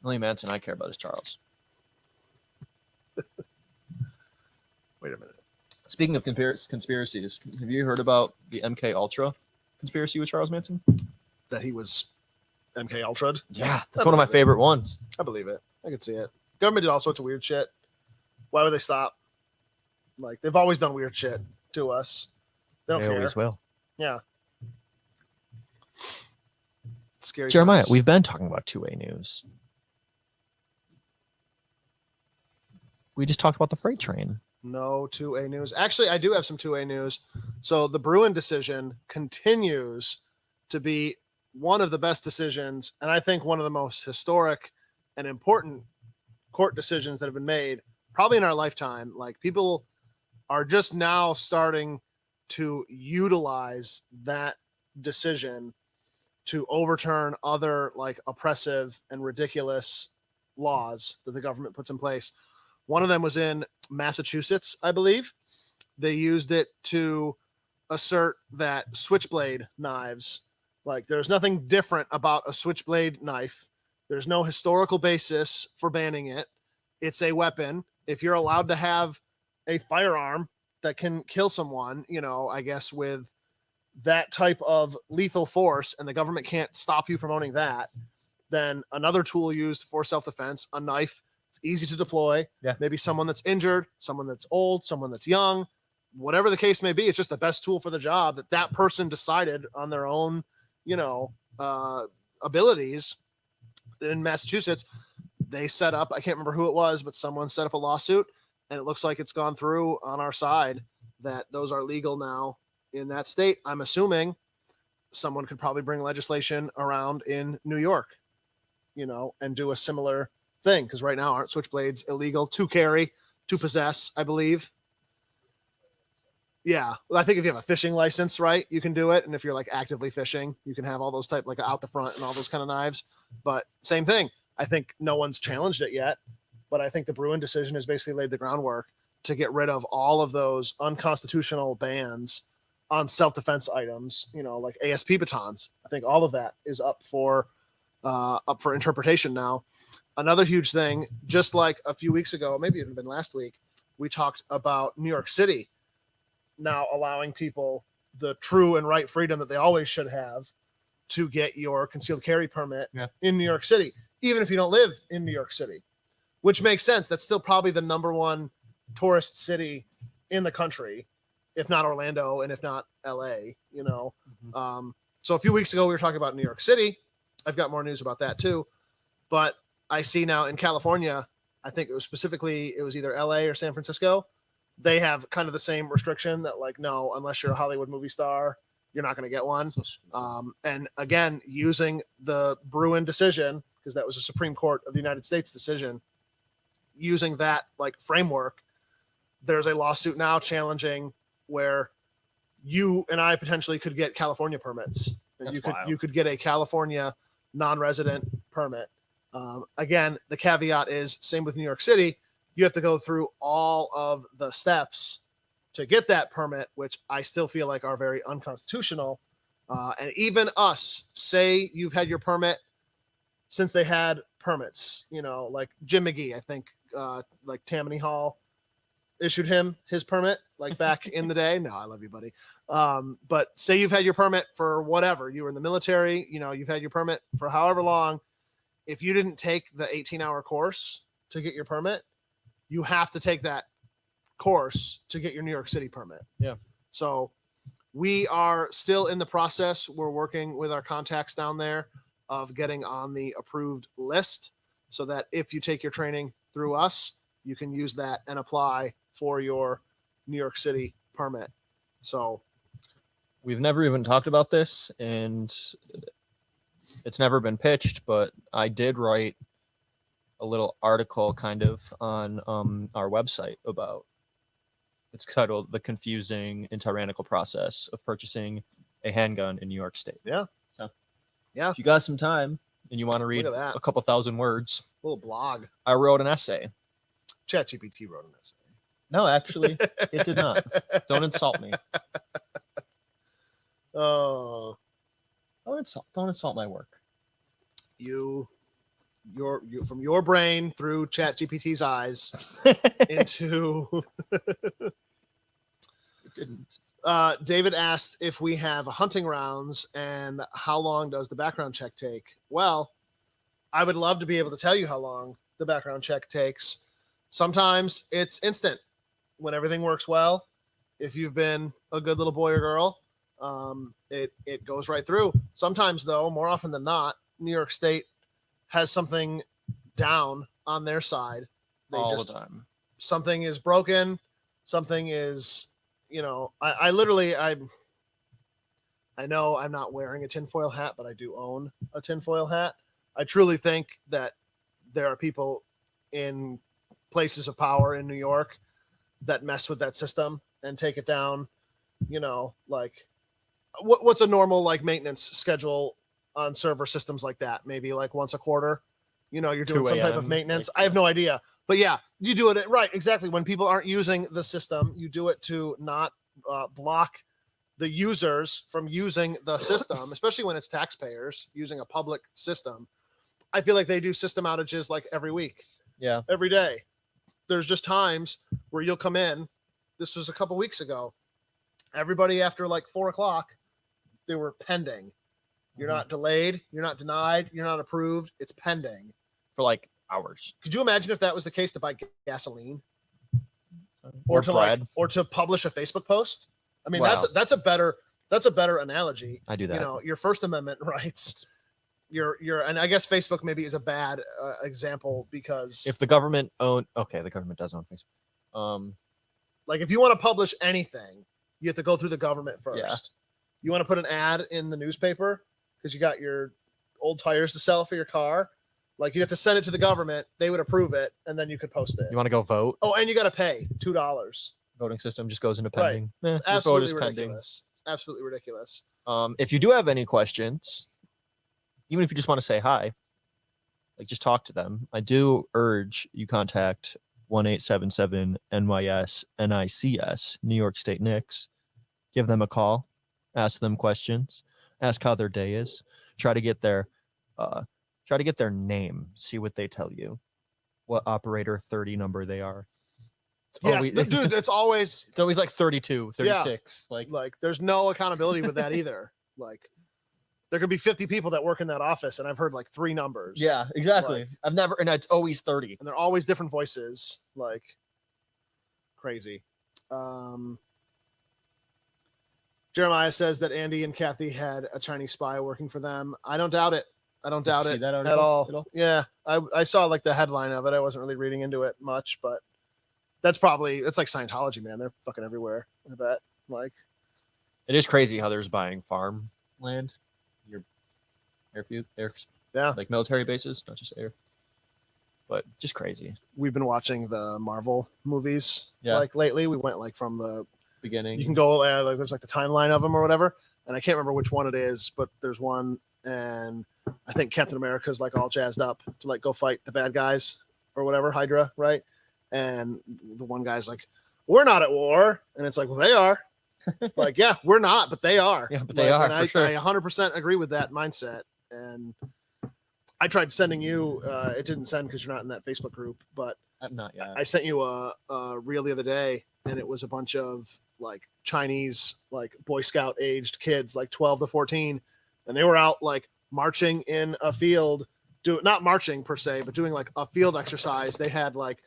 [SPEAKER 3] Only Manson I care about is Charles.
[SPEAKER 2] Wait a minute.
[SPEAKER 3] Speaking of conspiracies, have you heard about the MK Ultra conspiracy with Charles Manson?
[SPEAKER 2] That he was MK Ultra.
[SPEAKER 3] Yeah, that's one of my favorite ones.
[SPEAKER 2] I believe it. I can see it. Government did all sorts of weird shit. Why would they stop? Like, they've always done weird shit to us. They don't
[SPEAKER 3] They
[SPEAKER 2] care.
[SPEAKER 3] always will.
[SPEAKER 2] Yeah. Scary.
[SPEAKER 3] Jeremiah,
[SPEAKER 2] times.
[SPEAKER 3] we've been talking about 2A news. We just talked about the freight train.
[SPEAKER 2] No 2A news. Actually, I do have some 2A news. So the Bruin decision continues to be one of the best decisions, and I think one of the most historic and important court decisions that have been made probably in our lifetime. Like, people are just now starting to utilize that decision to overturn other like oppressive and ridiculous laws that the government puts in place. One of them was in Massachusetts, I believe. They used it to assert that switchblade knives, like, there's nothing different about a switchblade knife. There's no historical basis for banning it. It's a weapon. If you're allowed to have a firearm that can kill someone, you know, I guess with that type of lethal force, and the government can't stop you from owning that, then another tool used for self-defense, a knife. It's easy to deploy.
[SPEAKER 3] Yeah.
[SPEAKER 2] Maybe someone that's injured, someone that's old, someone that's young, whatever the case may be. It's just the best tool for the job that person decided on their own, you know, abilities. In Massachusetts, they set up, I can't remember who it was, but someone set up a lawsuit, and it looks like it's gone through on our side, that those are legal now in that state. I'm assuming someone could probably bring legislation around in New York, you know, and do a similar thing, because right now aren't switchblades illegal to carry, to possess, I believe. Yeah, well, I think if you have a fishing license, right, you can do it. And if you're like actively fishing, you can have all those type, like out the front and all those kind of knives. But same thing. I think no one's challenged it yet, but I think the Bruin decision has basically laid the groundwork to get rid of all of those unconstitutional bans on self-defense items, you know, like ASP batons. I think all of that is up for interpretation now. Another huge thing, just like a few weeks ago, maybe even been last week, we talked about New York City now allowing people the true and right freedom that they always should have to get your concealed carry permit in New York City, even if you don't live in New York City, which makes sense. That's still probably the number one tourist city in the country, if not Orlando and if not LA, you know. So a few weeks ago, we were talking about New York City. I've got more news about that too. But I see now in California, I think it was either LA or San Francisco. They have kind of the same restriction that, like, no, unless you're a Hollywood movie star, you're not going to get one. And again, using the Bruin decision, because that was a Supreme Court of the United States decision, using that like framework, there's a lawsuit now challenging where you and I potentially could get California permits And
[SPEAKER 3] That's
[SPEAKER 2] you could
[SPEAKER 3] wild.
[SPEAKER 2] you could get a California non-resident permit. Again, the caveat is same with New York City. You have to go through all of the steps to get that permit, which I still feel like are very unconstitutional. And even us, say you've had your permit since they had permits, like Jim McGee, I think, like Tammany Hall issued him his permit, like back in the day. No, I love you, buddy. But say you've had your permit for whatever, you were in the military, you've had your permit for however long. If you didn't take the 18-hour course to get your permit, you have to take that course to get your New York City permit.
[SPEAKER 3] Yeah.
[SPEAKER 2] So we are still in the process. We're working with our contacts down there of getting on the approved list so that if you take your training through us, you can use that and apply for your New York City permit. So
[SPEAKER 3] We've never even talked about this, and it's never been pitched, but I did write a little article kind of on our website about, it's titled The Confusing and Tyrannical Process of Purchasing a Handgun in New York State.
[SPEAKER 2] Yeah.
[SPEAKER 3] So
[SPEAKER 2] yeah,
[SPEAKER 3] if you got some time and you want to read
[SPEAKER 2] Look at that.
[SPEAKER 3] a couple thousand words,
[SPEAKER 2] little blog.
[SPEAKER 3] I wrote an essay.
[SPEAKER 2] ChatGPT wrote an essay.
[SPEAKER 3] No, actually, it did not. Don't insult me.
[SPEAKER 2] Oh,
[SPEAKER 3] Don't insult my work.
[SPEAKER 2] you from your brain through ChatGPT's eyes into
[SPEAKER 3] It didn't.
[SPEAKER 2] David asked if we have hunting rounds and how long does the background check take? Well, I would love to be able to tell you how long the background check takes. Sometimes it's instant when everything works well. If you've been a good little boy or girl, it goes right through. Sometimes, though, more often than not, New York State has something down on their side. They
[SPEAKER 3] All
[SPEAKER 2] just
[SPEAKER 3] the time.
[SPEAKER 2] something is broken, something is, I literally I know I'm not wearing a tinfoil hat, but I do own a tinfoil hat. I truly think that there are people in places of power in New York that mess with that system and take it down. Like what's a normal like maintenance schedule on server systems like that? Maybe like once a quarter. You're doing
[SPEAKER 3] 2
[SPEAKER 2] some type of
[SPEAKER 3] a.m.,
[SPEAKER 2] maintenance.
[SPEAKER 3] like,
[SPEAKER 2] I have no idea. But yeah, you do it right. Exactly. When people aren't using the system, you do it to not block the users from using the system, especially when it's taxpayers using a public system. I feel like they do system outages like every week,
[SPEAKER 3] Yeah.
[SPEAKER 2] every day. There's just times where you'll come in. This was a couple weeks ago. Everybody after like 4:00, they were pending. You're not delayed. You're not denied. You're not approved. It's pending.
[SPEAKER 3] For like hours.
[SPEAKER 2] Could you imagine if that was the case to buy gasoline
[SPEAKER 3] Or
[SPEAKER 2] to
[SPEAKER 3] bread.
[SPEAKER 2] or to publish a Facebook post? I mean,
[SPEAKER 3] Wow.
[SPEAKER 2] that's a better analogy.
[SPEAKER 3] I do that.
[SPEAKER 2] Your First Amendment rights. And I guess Facebook maybe is a bad example because
[SPEAKER 3] If the government the government does own Facebook.
[SPEAKER 2] like if you want to publish anything, you have to go through the government first.
[SPEAKER 3] Yeah.
[SPEAKER 2] You want to put an ad in the newspaper because you got your old tires to sell for your car. Like you have to send it to the government, they would approve it, and then you could post it.
[SPEAKER 3] You want to go vote?
[SPEAKER 2] Oh, and you got to pay $2.
[SPEAKER 3] Voting system just goes into
[SPEAKER 2] Right.
[SPEAKER 3] pending.
[SPEAKER 2] It's
[SPEAKER 3] Your vote
[SPEAKER 2] absolutely
[SPEAKER 3] is pending.
[SPEAKER 2] ridiculous. It's absolutely ridiculous.
[SPEAKER 3] If you do have any questions, even if you just want to say hi, like just talk to them. I do urge you contact 1-877 NYS NICS, New York State NICS. Give them a call, ask them questions, ask how their day is. Try to get their name, see what they tell you, what operator 30 number they are. It's
[SPEAKER 2] Yes,
[SPEAKER 3] always,
[SPEAKER 2] dude, it's always
[SPEAKER 3] it's always like 32, 36.
[SPEAKER 2] like there's no accountability with that either. Like there could be 50 people that work in that office, and I've heard like 3 numbers.
[SPEAKER 3] Yeah, exactly.
[SPEAKER 2] Like-
[SPEAKER 3] I've never, and it's always 30.
[SPEAKER 2] And they're always different voices. Like crazy. Jeremiah says that Andy and Kathy had a Chinese spy working for them. I don't doubt it. I don't doubt
[SPEAKER 3] See
[SPEAKER 2] it
[SPEAKER 3] that
[SPEAKER 2] at
[SPEAKER 3] article
[SPEAKER 2] all.
[SPEAKER 3] at all?
[SPEAKER 2] Yeah, I saw like the headline of it. I wasn't really reading into it much, but it's like Scientology, man. They're fucking everywhere. I bet. Like,
[SPEAKER 3] It is crazy how there's buying farmland, your
[SPEAKER 2] Yeah.
[SPEAKER 3] like military bases, not just air, but just crazy.
[SPEAKER 2] we've been watching the Marvel movies
[SPEAKER 3] Yeah.
[SPEAKER 2] like lately. We went like from the
[SPEAKER 3] Beginning.
[SPEAKER 2] you can go like there's like the timeline of them or whatever. and I can't remember which one it is, but there's one, and I think Captain America's like all jazzed up to like go fight the bad guys or whatever, Hydra, right? And the one guy's like, "We're not at war," and it's like, "Well, they are." Like, yeah, we're not, but they are.
[SPEAKER 3] Yeah, but they are,
[SPEAKER 2] And
[SPEAKER 3] for
[SPEAKER 2] I,
[SPEAKER 3] sure.
[SPEAKER 2] I 100% agree with that mindset. And I tried sending you. It didn't send because you're not in that Facebook group, but
[SPEAKER 3] Not yet.
[SPEAKER 2] I sent you a reel the other day, and it was a bunch of like Chinese, like Boy Scout aged kids, like 12 to 14, and they were out like marching in a field, not marching per se, but doing like a field exercise. They had like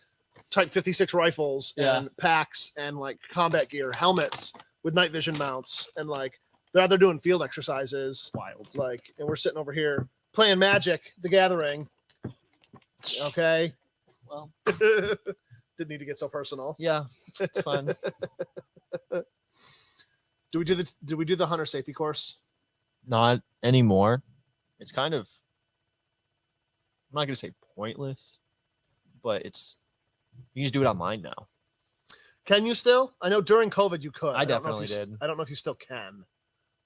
[SPEAKER 2] Type 56 rifles and packs and like combat gear, helmets with night vision mounts, and like they're out there doing field exercises.
[SPEAKER 3] Wild.
[SPEAKER 2] Like, and we're sitting over here playing Magic: The Gathering. Okay.
[SPEAKER 3] Well,
[SPEAKER 2] Didn't need to get so personal.
[SPEAKER 3] yeah, it's fun.
[SPEAKER 2] Did we do the hunter safety course?
[SPEAKER 3] Not anymore. It's kind of, I'm not going to say pointless, but you can just do it online now.
[SPEAKER 2] Can you still? I know during COVID you could.
[SPEAKER 3] I
[SPEAKER 2] don't know if
[SPEAKER 3] definitely
[SPEAKER 2] you
[SPEAKER 3] did.
[SPEAKER 2] I don't know if you still can.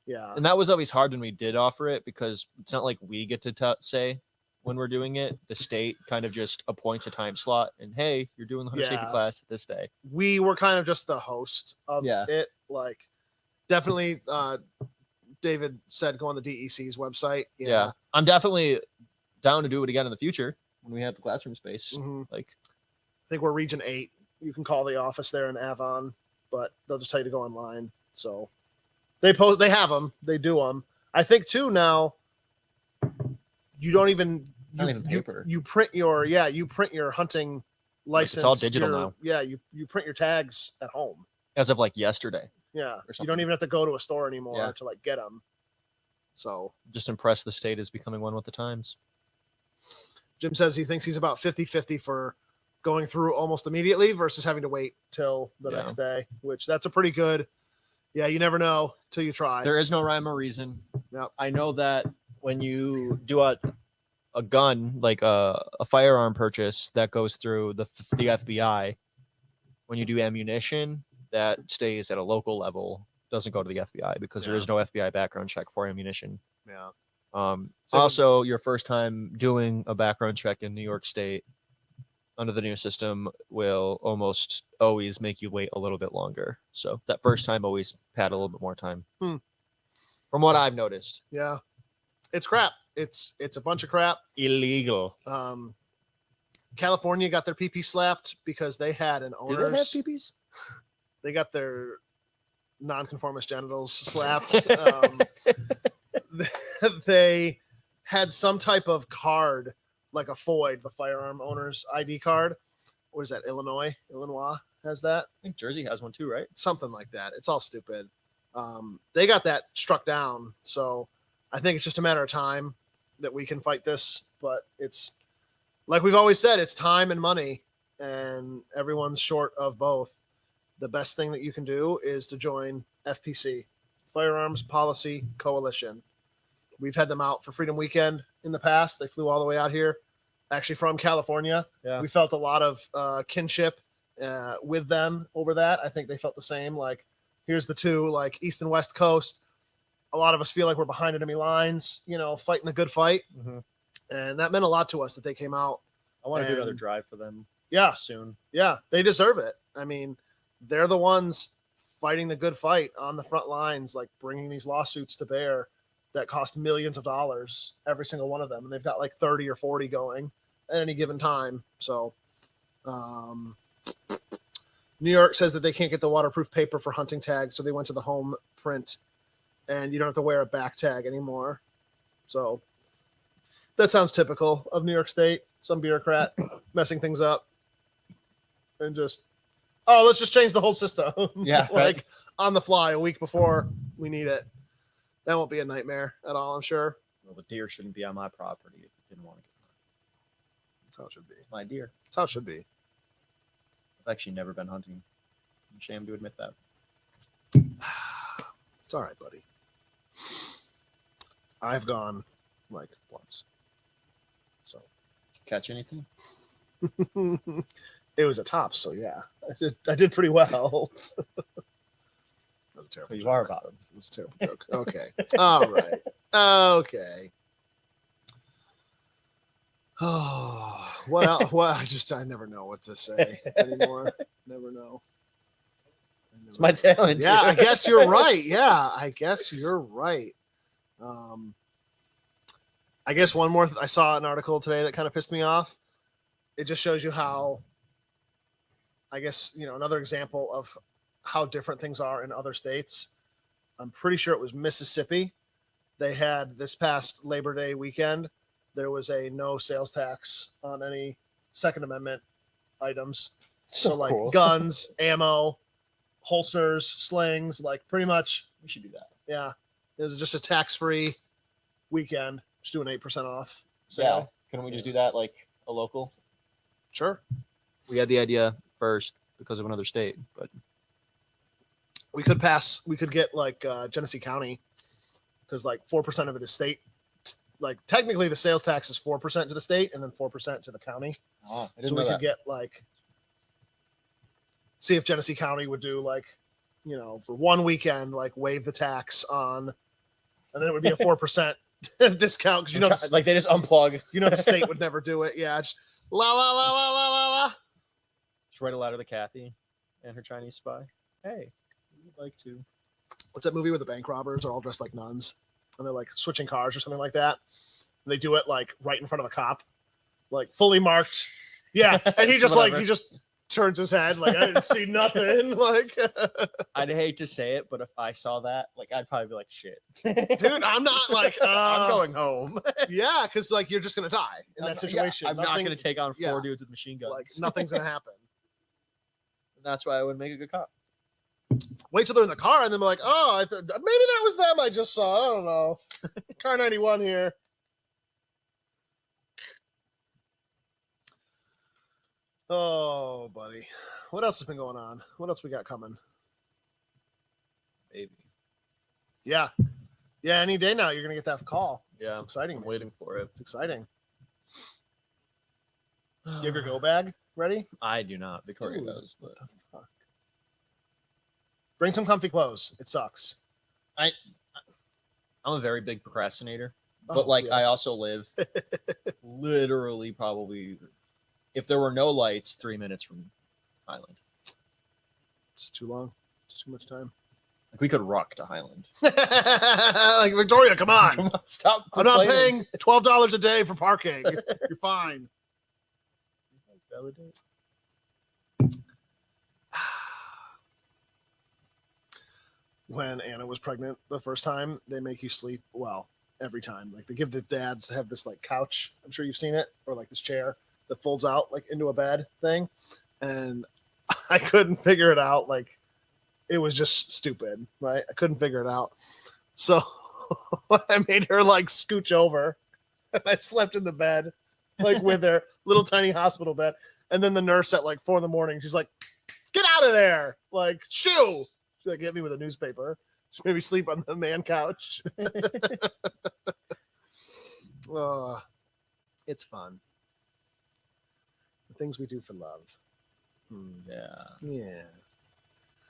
[SPEAKER 2] Yeah.
[SPEAKER 3] And that was always hard when we did offer it, because it's not like we get to say when we're doing it. The state kind of just appoints a time slot and, hey, you're doing the hunter safety
[SPEAKER 2] Yeah.
[SPEAKER 3] class this day.
[SPEAKER 2] We were kind of just the host of
[SPEAKER 3] Yeah.
[SPEAKER 2] it. Like, definitely David said go on the DEC's website.
[SPEAKER 3] Yeah. I'm definitely down to do it again in the future when we have the classroom space.
[SPEAKER 2] Mhm.
[SPEAKER 3] Like,
[SPEAKER 2] I think we're Region 8. You can call the office there in Avon, but they'll just tell you to go online. So they have them, they do them. I think too now you don't even
[SPEAKER 3] Not even paper.
[SPEAKER 2] You print your hunting license.
[SPEAKER 3] it's all digital now.
[SPEAKER 2] Yeah, you print your tags at home.
[SPEAKER 3] as of like yesterday,
[SPEAKER 2] Yeah, you
[SPEAKER 3] something.
[SPEAKER 2] don't even have to go to a store anymore
[SPEAKER 3] Yeah.
[SPEAKER 2] to like get them. So
[SPEAKER 3] just impressed the state is becoming one with the times.
[SPEAKER 2] Jim says he thinks he's about 50-50 for going through almost immediately versus having to wait till the
[SPEAKER 3] Yeah.
[SPEAKER 2] next day, which that's a pretty good. Yeah, you never know till you try.
[SPEAKER 3] There is no rhyme or reason.
[SPEAKER 2] Yep.
[SPEAKER 3] I know that when you do a gun, like a firearm purchase that goes through the FBI, when you do ammunition, that stays at a local level, doesn't go to the FBI, because there
[SPEAKER 2] Yeah.
[SPEAKER 3] is no FBI background check for ammunition.
[SPEAKER 2] Yeah. So-
[SPEAKER 3] Also, your first time doing a background check in New York State under the new system will almost always make you wait a little bit longer. So that first time always had a little bit more time. From what I've noticed.
[SPEAKER 2] Yeah. It's crap. It's a bunch of crap.
[SPEAKER 3] Illegal.
[SPEAKER 2] California got their PP slapped because they had an
[SPEAKER 3] Do they have
[SPEAKER 2] owner's.
[SPEAKER 3] PPs?
[SPEAKER 2] They got their nonconformist genitals slapped. They had some type of card, like a FOID, the firearm owner's ID card. What is that? Illinois has that.
[SPEAKER 3] I think Jersey has one too, right?
[SPEAKER 2] Something like that. It's all stupid. They got that struck down. So I think it's just a matter of time that we can fight this. But it's like we've always said, it's time and money, and everyone's short of both. The best thing that you can do is to join FPC, Firearms Policy Coalition. We've had them out for Freedom Weekend in the past. They flew all the way out here, actually from California.
[SPEAKER 3] Yeah.
[SPEAKER 2] We felt a lot of kinship with them over that. I think they felt the same. Like, here's the two, like East and West Coast. A lot of us feel like we're behind enemy lines, fighting a good fight. And that meant a lot to us that they came out.
[SPEAKER 3] I want to do another
[SPEAKER 2] And-
[SPEAKER 3] drive for them
[SPEAKER 2] Yeah,
[SPEAKER 3] soon.
[SPEAKER 2] yeah, they deserve it. I mean, they're the ones fighting the good fight on the front lines, like bringing these lawsuits to bear that cost millions of dollars, every single one of them. And they've got like 30 or 40 going at any given time. So, New York says that they can't get the waterproof paper for hunting tags, so they went to the home print, and you don't have to wear a back tag anymore. So that sounds typical of New York State. Some bureaucrat messing things up and just, let's just change the whole system.
[SPEAKER 3] Yeah,
[SPEAKER 2] like
[SPEAKER 3] right.
[SPEAKER 2] on the fly a week before we need it. That won't be a nightmare at all, I'm sure.
[SPEAKER 3] Well, the deer shouldn't be on my property if it didn't want to get hunted.
[SPEAKER 2] That's how it should be.
[SPEAKER 3] My deer.
[SPEAKER 2] That's how it should be.
[SPEAKER 3] I've actually never been hunting. I'm ashamed to admit that.
[SPEAKER 2] It's all right, buddy. I've gone like once. So
[SPEAKER 3] Catch anything?
[SPEAKER 2] it was a top, so yeah. I did pretty well. was a terrible
[SPEAKER 3] So you
[SPEAKER 2] joke.
[SPEAKER 3] are about him.
[SPEAKER 2] It was a terrible joke. Okay. All right. Okay. Oh, what else? What? I never know what to say anymore. Never know.
[SPEAKER 3] It's my talent.
[SPEAKER 2] Yeah, I
[SPEAKER 3] dude.
[SPEAKER 2] guess you're right. Yeah, I guess you're right. I guess one more. I saw an article today that kind of pissed me off. It just shows you how, I guess, another example of how different things are in other states. I'm pretty sure it was Mississippi. They had this past Labor Day weekend, there was a no sales tax on any Second Amendment items. So like
[SPEAKER 3] cool.
[SPEAKER 2] guns, ammo, holsters, slings, like pretty much,
[SPEAKER 3] We should do that.
[SPEAKER 2] yeah. It was just a tax-free weekend. Just doing 8% off. So
[SPEAKER 3] Yeah. Couldn't we just do that like a local?
[SPEAKER 2] sure.
[SPEAKER 3] We had the idea first because of another state, but
[SPEAKER 2] We could get like Genesee County, because like 4% of it is state. Like technically the sales tax is 4% to the state and then 4% to the county.
[SPEAKER 3] I didn't
[SPEAKER 2] So
[SPEAKER 3] know
[SPEAKER 2] we
[SPEAKER 3] that.
[SPEAKER 2] could get like, see if Genesee County would do like, for one weekend, like waive the tax on, and then it would be a 4% discount because
[SPEAKER 3] like they just unplug.
[SPEAKER 2] the state would never do it. Yeah, just la la la la la la la.
[SPEAKER 3] Just write a letter to Kathy and her Chinese spy. Hey, we would like to.
[SPEAKER 2] What's that movie where the bank robbers are all dressed like nuns and they're like switching cars or something like that? And they do it like right in front of a cop, like fully marked. Yeah, and he just
[SPEAKER 3] Whatever.
[SPEAKER 2] he just turns his head like I didn't see nothing. Like,
[SPEAKER 3] I'd hate to say it, but if I saw that, like I'd probably be like, "Shit,
[SPEAKER 2] dude, I'm not like
[SPEAKER 3] I'm going home."
[SPEAKER 2] Yeah, because like you're just gonna die in that
[SPEAKER 3] Yeah,
[SPEAKER 2] situation.
[SPEAKER 3] I'm not
[SPEAKER 2] Nothing-
[SPEAKER 3] going to take on 4
[SPEAKER 2] yeah.
[SPEAKER 3] dudes with machine guns.
[SPEAKER 2] like nothing's gonna happen.
[SPEAKER 3] That's why I would make a good cop.
[SPEAKER 2] Wait till they're in the car and then be like, oh, maybe that was them I just saw. I don't know. Car 91 here. Oh, buddy. What else has been going on? What else we got coming?
[SPEAKER 3] Maybe.
[SPEAKER 2] Yeah. Yeah, any day now you're gonna get that call.
[SPEAKER 3] Yeah,
[SPEAKER 2] It's exciting.
[SPEAKER 3] I'm
[SPEAKER 2] man.
[SPEAKER 3] waiting for it.
[SPEAKER 2] It's exciting. You have your go bag ready?
[SPEAKER 3] I do not. Victoria
[SPEAKER 2] Dude,
[SPEAKER 3] does, but
[SPEAKER 2] What the fuck? Bring some comfy clothes. It sucks.
[SPEAKER 3] I'm a very big procrastinator.
[SPEAKER 2] Oh,
[SPEAKER 3] But like
[SPEAKER 2] yeah.
[SPEAKER 3] I also live literally probably if there were no lights 3 minutes from Highland.
[SPEAKER 2] It's too long. It's too much time.
[SPEAKER 3] Like we could ruck to Highland.
[SPEAKER 2] Like Victoria, come on.
[SPEAKER 3] Come on, stop.
[SPEAKER 2] I'm not
[SPEAKER 3] complaining.
[SPEAKER 2] paying $12 a day for parking. You're fine.
[SPEAKER 3] Validate.
[SPEAKER 2] When Anna was pregnant the first time, they make you sleep every time. Like they give the dads to have this like couch. I'm sure you've seen it, or like this chair that folds out like into a bed thing. And I couldn't figure it out. Like it was just stupid, right? I couldn't figure it out. So I made her like scooch over and I slept in the bed, like with her little tiny hospital bed. And then the nurse at like 4 a.m, she's like, get out of there. Like, shoo. She like hit me with a newspaper. She made me sleep on the man couch. It's fun. The things we do for love.
[SPEAKER 3] Yeah.
[SPEAKER 2] Yeah.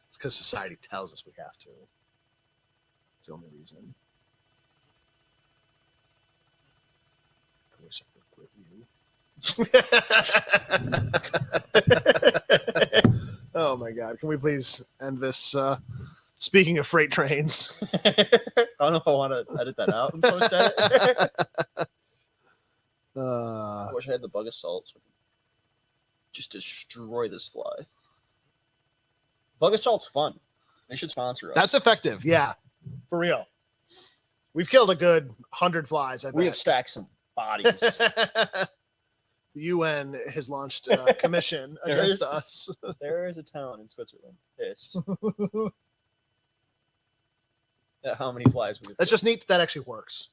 [SPEAKER 2] It's because society tells us we have to. It's the only reason. I wish I could quit you. Oh my God. Can we please end this? Speaking of freight trains.
[SPEAKER 3] I don't know if I want to edit that out and post edit. I wish I had the bug assault so I could just destroy this fly. Bug assault's fun. They should sponsor us.
[SPEAKER 2] That's effective. Yeah. For real. We've killed a good 100 flies. I
[SPEAKER 3] we have
[SPEAKER 2] bet.
[SPEAKER 3] stacked some bodies.
[SPEAKER 2] The UN has launched a commission
[SPEAKER 3] There
[SPEAKER 2] against
[SPEAKER 3] is-
[SPEAKER 2] us.
[SPEAKER 3] There is a town in Switzerland pissed at how many flies we have.
[SPEAKER 2] That's just neat that actually works.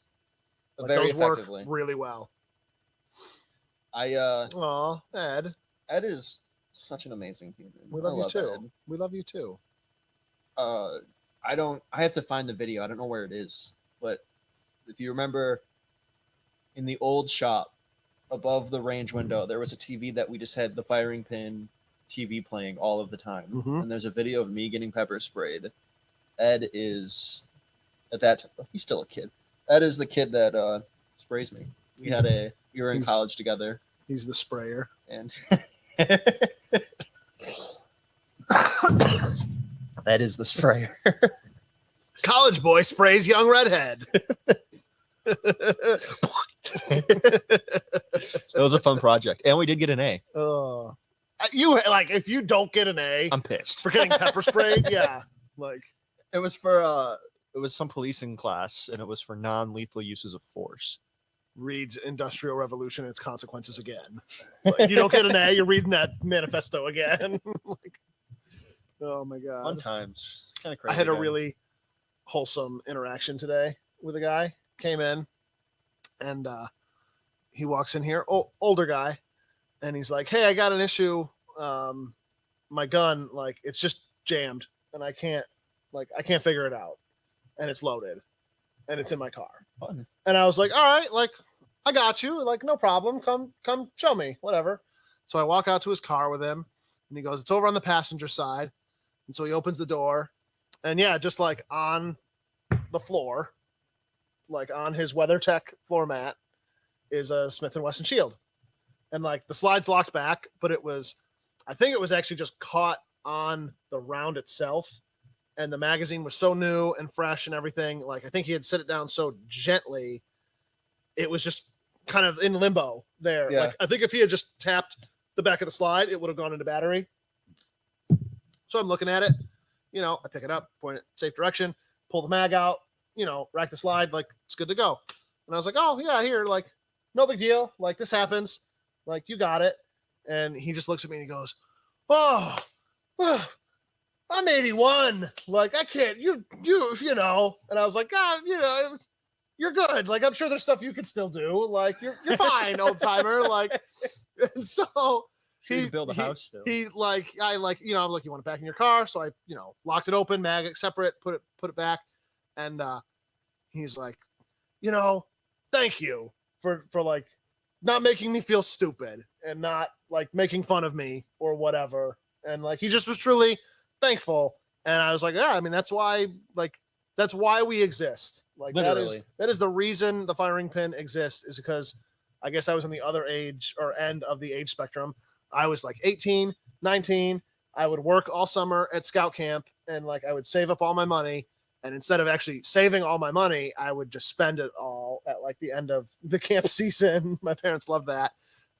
[SPEAKER 3] killed.
[SPEAKER 2] Like,
[SPEAKER 3] Very
[SPEAKER 2] those work
[SPEAKER 3] effectively.
[SPEAKER 2] really well.
[SPEAKER 3] I
[SPEAKER 2] Ed,
[SPEAKER 3] Ed is such an amazing human.
[SPEAKER 2] we
[SPEAKER 3] I
[SPEAKER 2] love you too.
[SPEAKER 3] Ed.
[SPEAKER 2] We love you too.
[SPEAKER 3] I have to find the video. I don't know where it is, but if you remember in the old shop above the range window, there was a TV that we just had the firing pin TV playing all of the time.
[SPEAKER 2] Mhm.
[SPEAKER 3] And there's a video of me getting pepper sprayed Ed is at that he's still a kid. Ed is the kid that sprays me. We were in
[SPEAKER 2] he's-
[SPEAKER 3] college together,
[SPEAKER 2] He's the sprayer.
[SPEAKER 3] and that is the sprayer.
[SPEAKER 2] College boy sprays young redhead.
[SPEAKER 3] It was a fun project, and we did get an A.
[SPEAKER 2] You like if you don't get an A
[SPEAKER 3] I'm pissed.
[SPEAKER 2] for getting pepper sprayed, yeah. Like
[SPEAKER 3] It was for it was some policing class, and it was for non-lethal uses of force.
[SPEAKER 2] reads Industrial Revolution and its consequences again. Like, you don't get an A, you're reading that manifesto again. Like, oh my god.
[SPEAKER 3] Fun times, kind of crazy.
[SPEAKER 2] I had a
[SPEAKER 3] guy.
[SPEAKER 2] really wholesome interaction today with a guy. Came in and he walks in here, older guy, and he's like, "Hey, I got an issue. My gun, like, it's just jammed, and I can't figure it out, and it's loaded, and it's in my car."
[SPEAKER 3] Fun.
[SPEAKER 2] And I was like, "All right, like, I got you. Like, no problem. Come show me, whatever." So I walk out to his car with him, and he goes, "It's over on the passenger side." And so he opens the door, and yeah, just like on the floor, like on his WeatherTech floor mat, is a Smith & Wesson Shield. And like the slide's locked back, but I think it was actually just caught on the round itself. And the magazine was so new and fresh and everything. Like, I think he had set it down so gently, it was just kind of in limbo there.
[SPEAKER 3] Yeah.
[SPEAKER 2] Like, I think if he had just tapped the back of the slide, it would have gone into battery. So I'm looking at it, I pick it up, point it safe direction, pull the mag out, rack the slide, like, it's good to go. And I was like, "Oh yeah, here, like, no big deal. Like, this happens. Like, you got it." And he just looks at me and he goes, "Oh, I'm 81. Like, I can't, you know." And I was like, "God, you're good. Like, I'm sure there's stuff you could still do. Like, you're fine, old timer." Like, and so
[SPEAKER 3] Should build a house still.
[SPEAKER 2] I'm like, "You want it back in your car?" So I, locked it open, mag separate, put it back. And he's like, "Thank you for like not making me feel stupid and not like making fun of me or whatever." And like, he just was truly thankful. And I was like, "Yeah, I mean, that's why we exist. Like,
[SPEAKER 3] Literally.
[SPEAKER 2] that is the reason the firing pin exists, is because I guess I was in the other age or end of the age spectrum. I was like 18, 19. I would work all summer at scout camp, and like, I would save up all my money. And instead of actually saving all my money, I would just spend it all at like the end of the camp season. My parents loved that.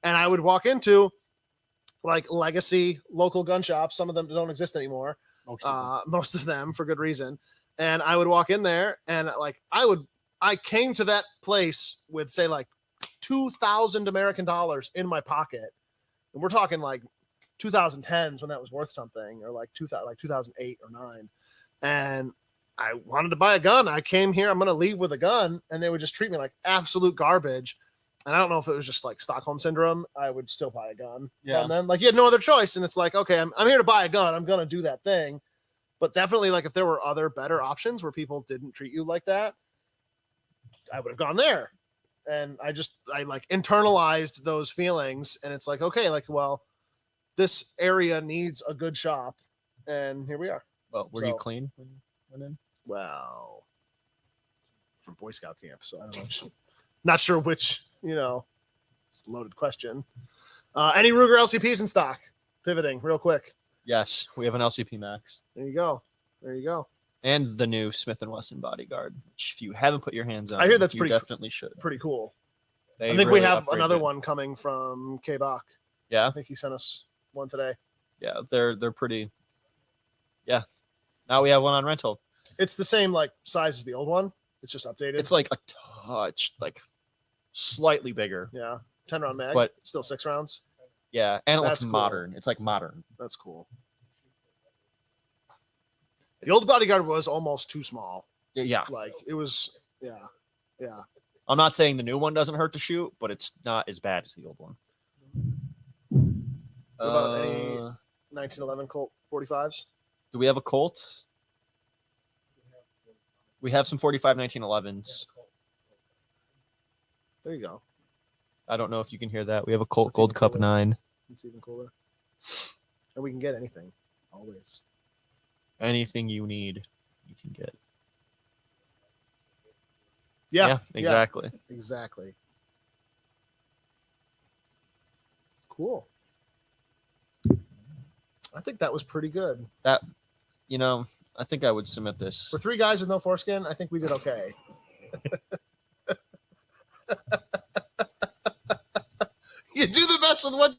[SPEAKER 2] And I would walk into like legacy local gun shops. Some of them don't exist anymore. Most of them for good reason. And I would walk in there and like, I came to that place with, say, like $2,000 American dollars in my pocket. And we're talking like 2010s when that was worth something, or like 2008 or 9. And I wanted to buy a gun. I came here, I'm going to leave with a gun, and they would just treat me like absolute garbage. And I don't know if it was just like Stockholm syndrome. I would still buy a gun from them. Like, you had no other choice. And it's like, okay, I'm here to buy a gun. I'm going to do that thing. But definitely, like, if there were other better options where people didn't treat you like that, I would have gone there. And I like internalized those feelings. And it's like, okay, like, well, this area needs a good shop. And here we are.
[SPEAKER 3] Well, were you
[SPEAKER 2] So-
[SPEAKER 3] clean when you went in?
[SPEAKER 2] Well, from Boy Scout camp, so I don't know. Not sure which, it's a loaded question. Any Ruger LCPs in stock? Pivoting real quick.
[SPEAKER 3] Yes, we have an LCP Max
[SPEAKER 2] There you go.
[SPEAKER 3] and the new Smith & Wesson Bodyguard, which if you haven't put your hands on,
[SPEAKER 2] I hear that's
[SPEAKER 3] you
[SPEAKER 2] pretty-
[SPEAKER 3] definitely should.
[SPEAKER 2] Pretty cool.
[SPEAKER 3] They
[SPEAKER 2] I think
[SPEAKER 3] really
[SPEAKER 2] we have
[SPEAKER 3] upgraded
[SPEAKER 2] another
[SPEAKER 3] it.
[SPEAKER 2] one coming from K Bach.
[SPEAKER 3] Yeah,
[SPEAKER 2] I think he sent us one today.
[SPEAKER 3] yeah, they're pretty. Yeah, now we have one on rental.
[SPEAKER 2] It's the same like size as the old one. It's just updated.
[SPEAKER 3] It's like a touch, like slightly bigger.
[SPEAKER 2] yeah, 10 round mag,
[SPEAKER 3] But-
[SPEAKER 2] still 6 rounds.
[SPEAKER 3] Yeah, and it
[SPEAKER 2] That's
[SPEAKER 3] looks
[SPEAKER 2] cool.
[SPEAKER 3] modern. It's like modern.
[SPEAKER 2] That's cool. The old Bodyguard was almost too small.
[SPEAKER 3] Yeah,
[SPEAKER 2] Like, it was, yeah.
[SPEAKER 3] I'm not saying the new one doesn't hurt to shoot, but it's not as bad as the old one.
[SPEAKER 2] What about any 1911 Colt 45s?
[SPEAKER 3] Do we have a Colt? We have some 45 1911s.
[SPEAKER 2] There you go.
[SPEAKER 3] I don't know if you can hear that. We have a Colt
[SPEAKER 2] That's
[SPEAKER 3] Gold
[SPEAKER 2] even
[SPEAKER 3] Cup
[SPEAKER 2] cooler.
[SPEAKER 3] 9.
[SPEAKER 2] It's even cooler. And we can get anything, always.
[SPEAKER 3] Anything you need. you can get.
[SPEAKER 2] Yeah,
[SPEAKER 3] exactly.
[SPEAKER 2] exactly. Cool. I think that was pretty good.
[SPEAKER 3] That, you know, I think I would submit this.
[SPEAKER 2] For 3 guys with no foreskin, I think we did okay. You do the best with what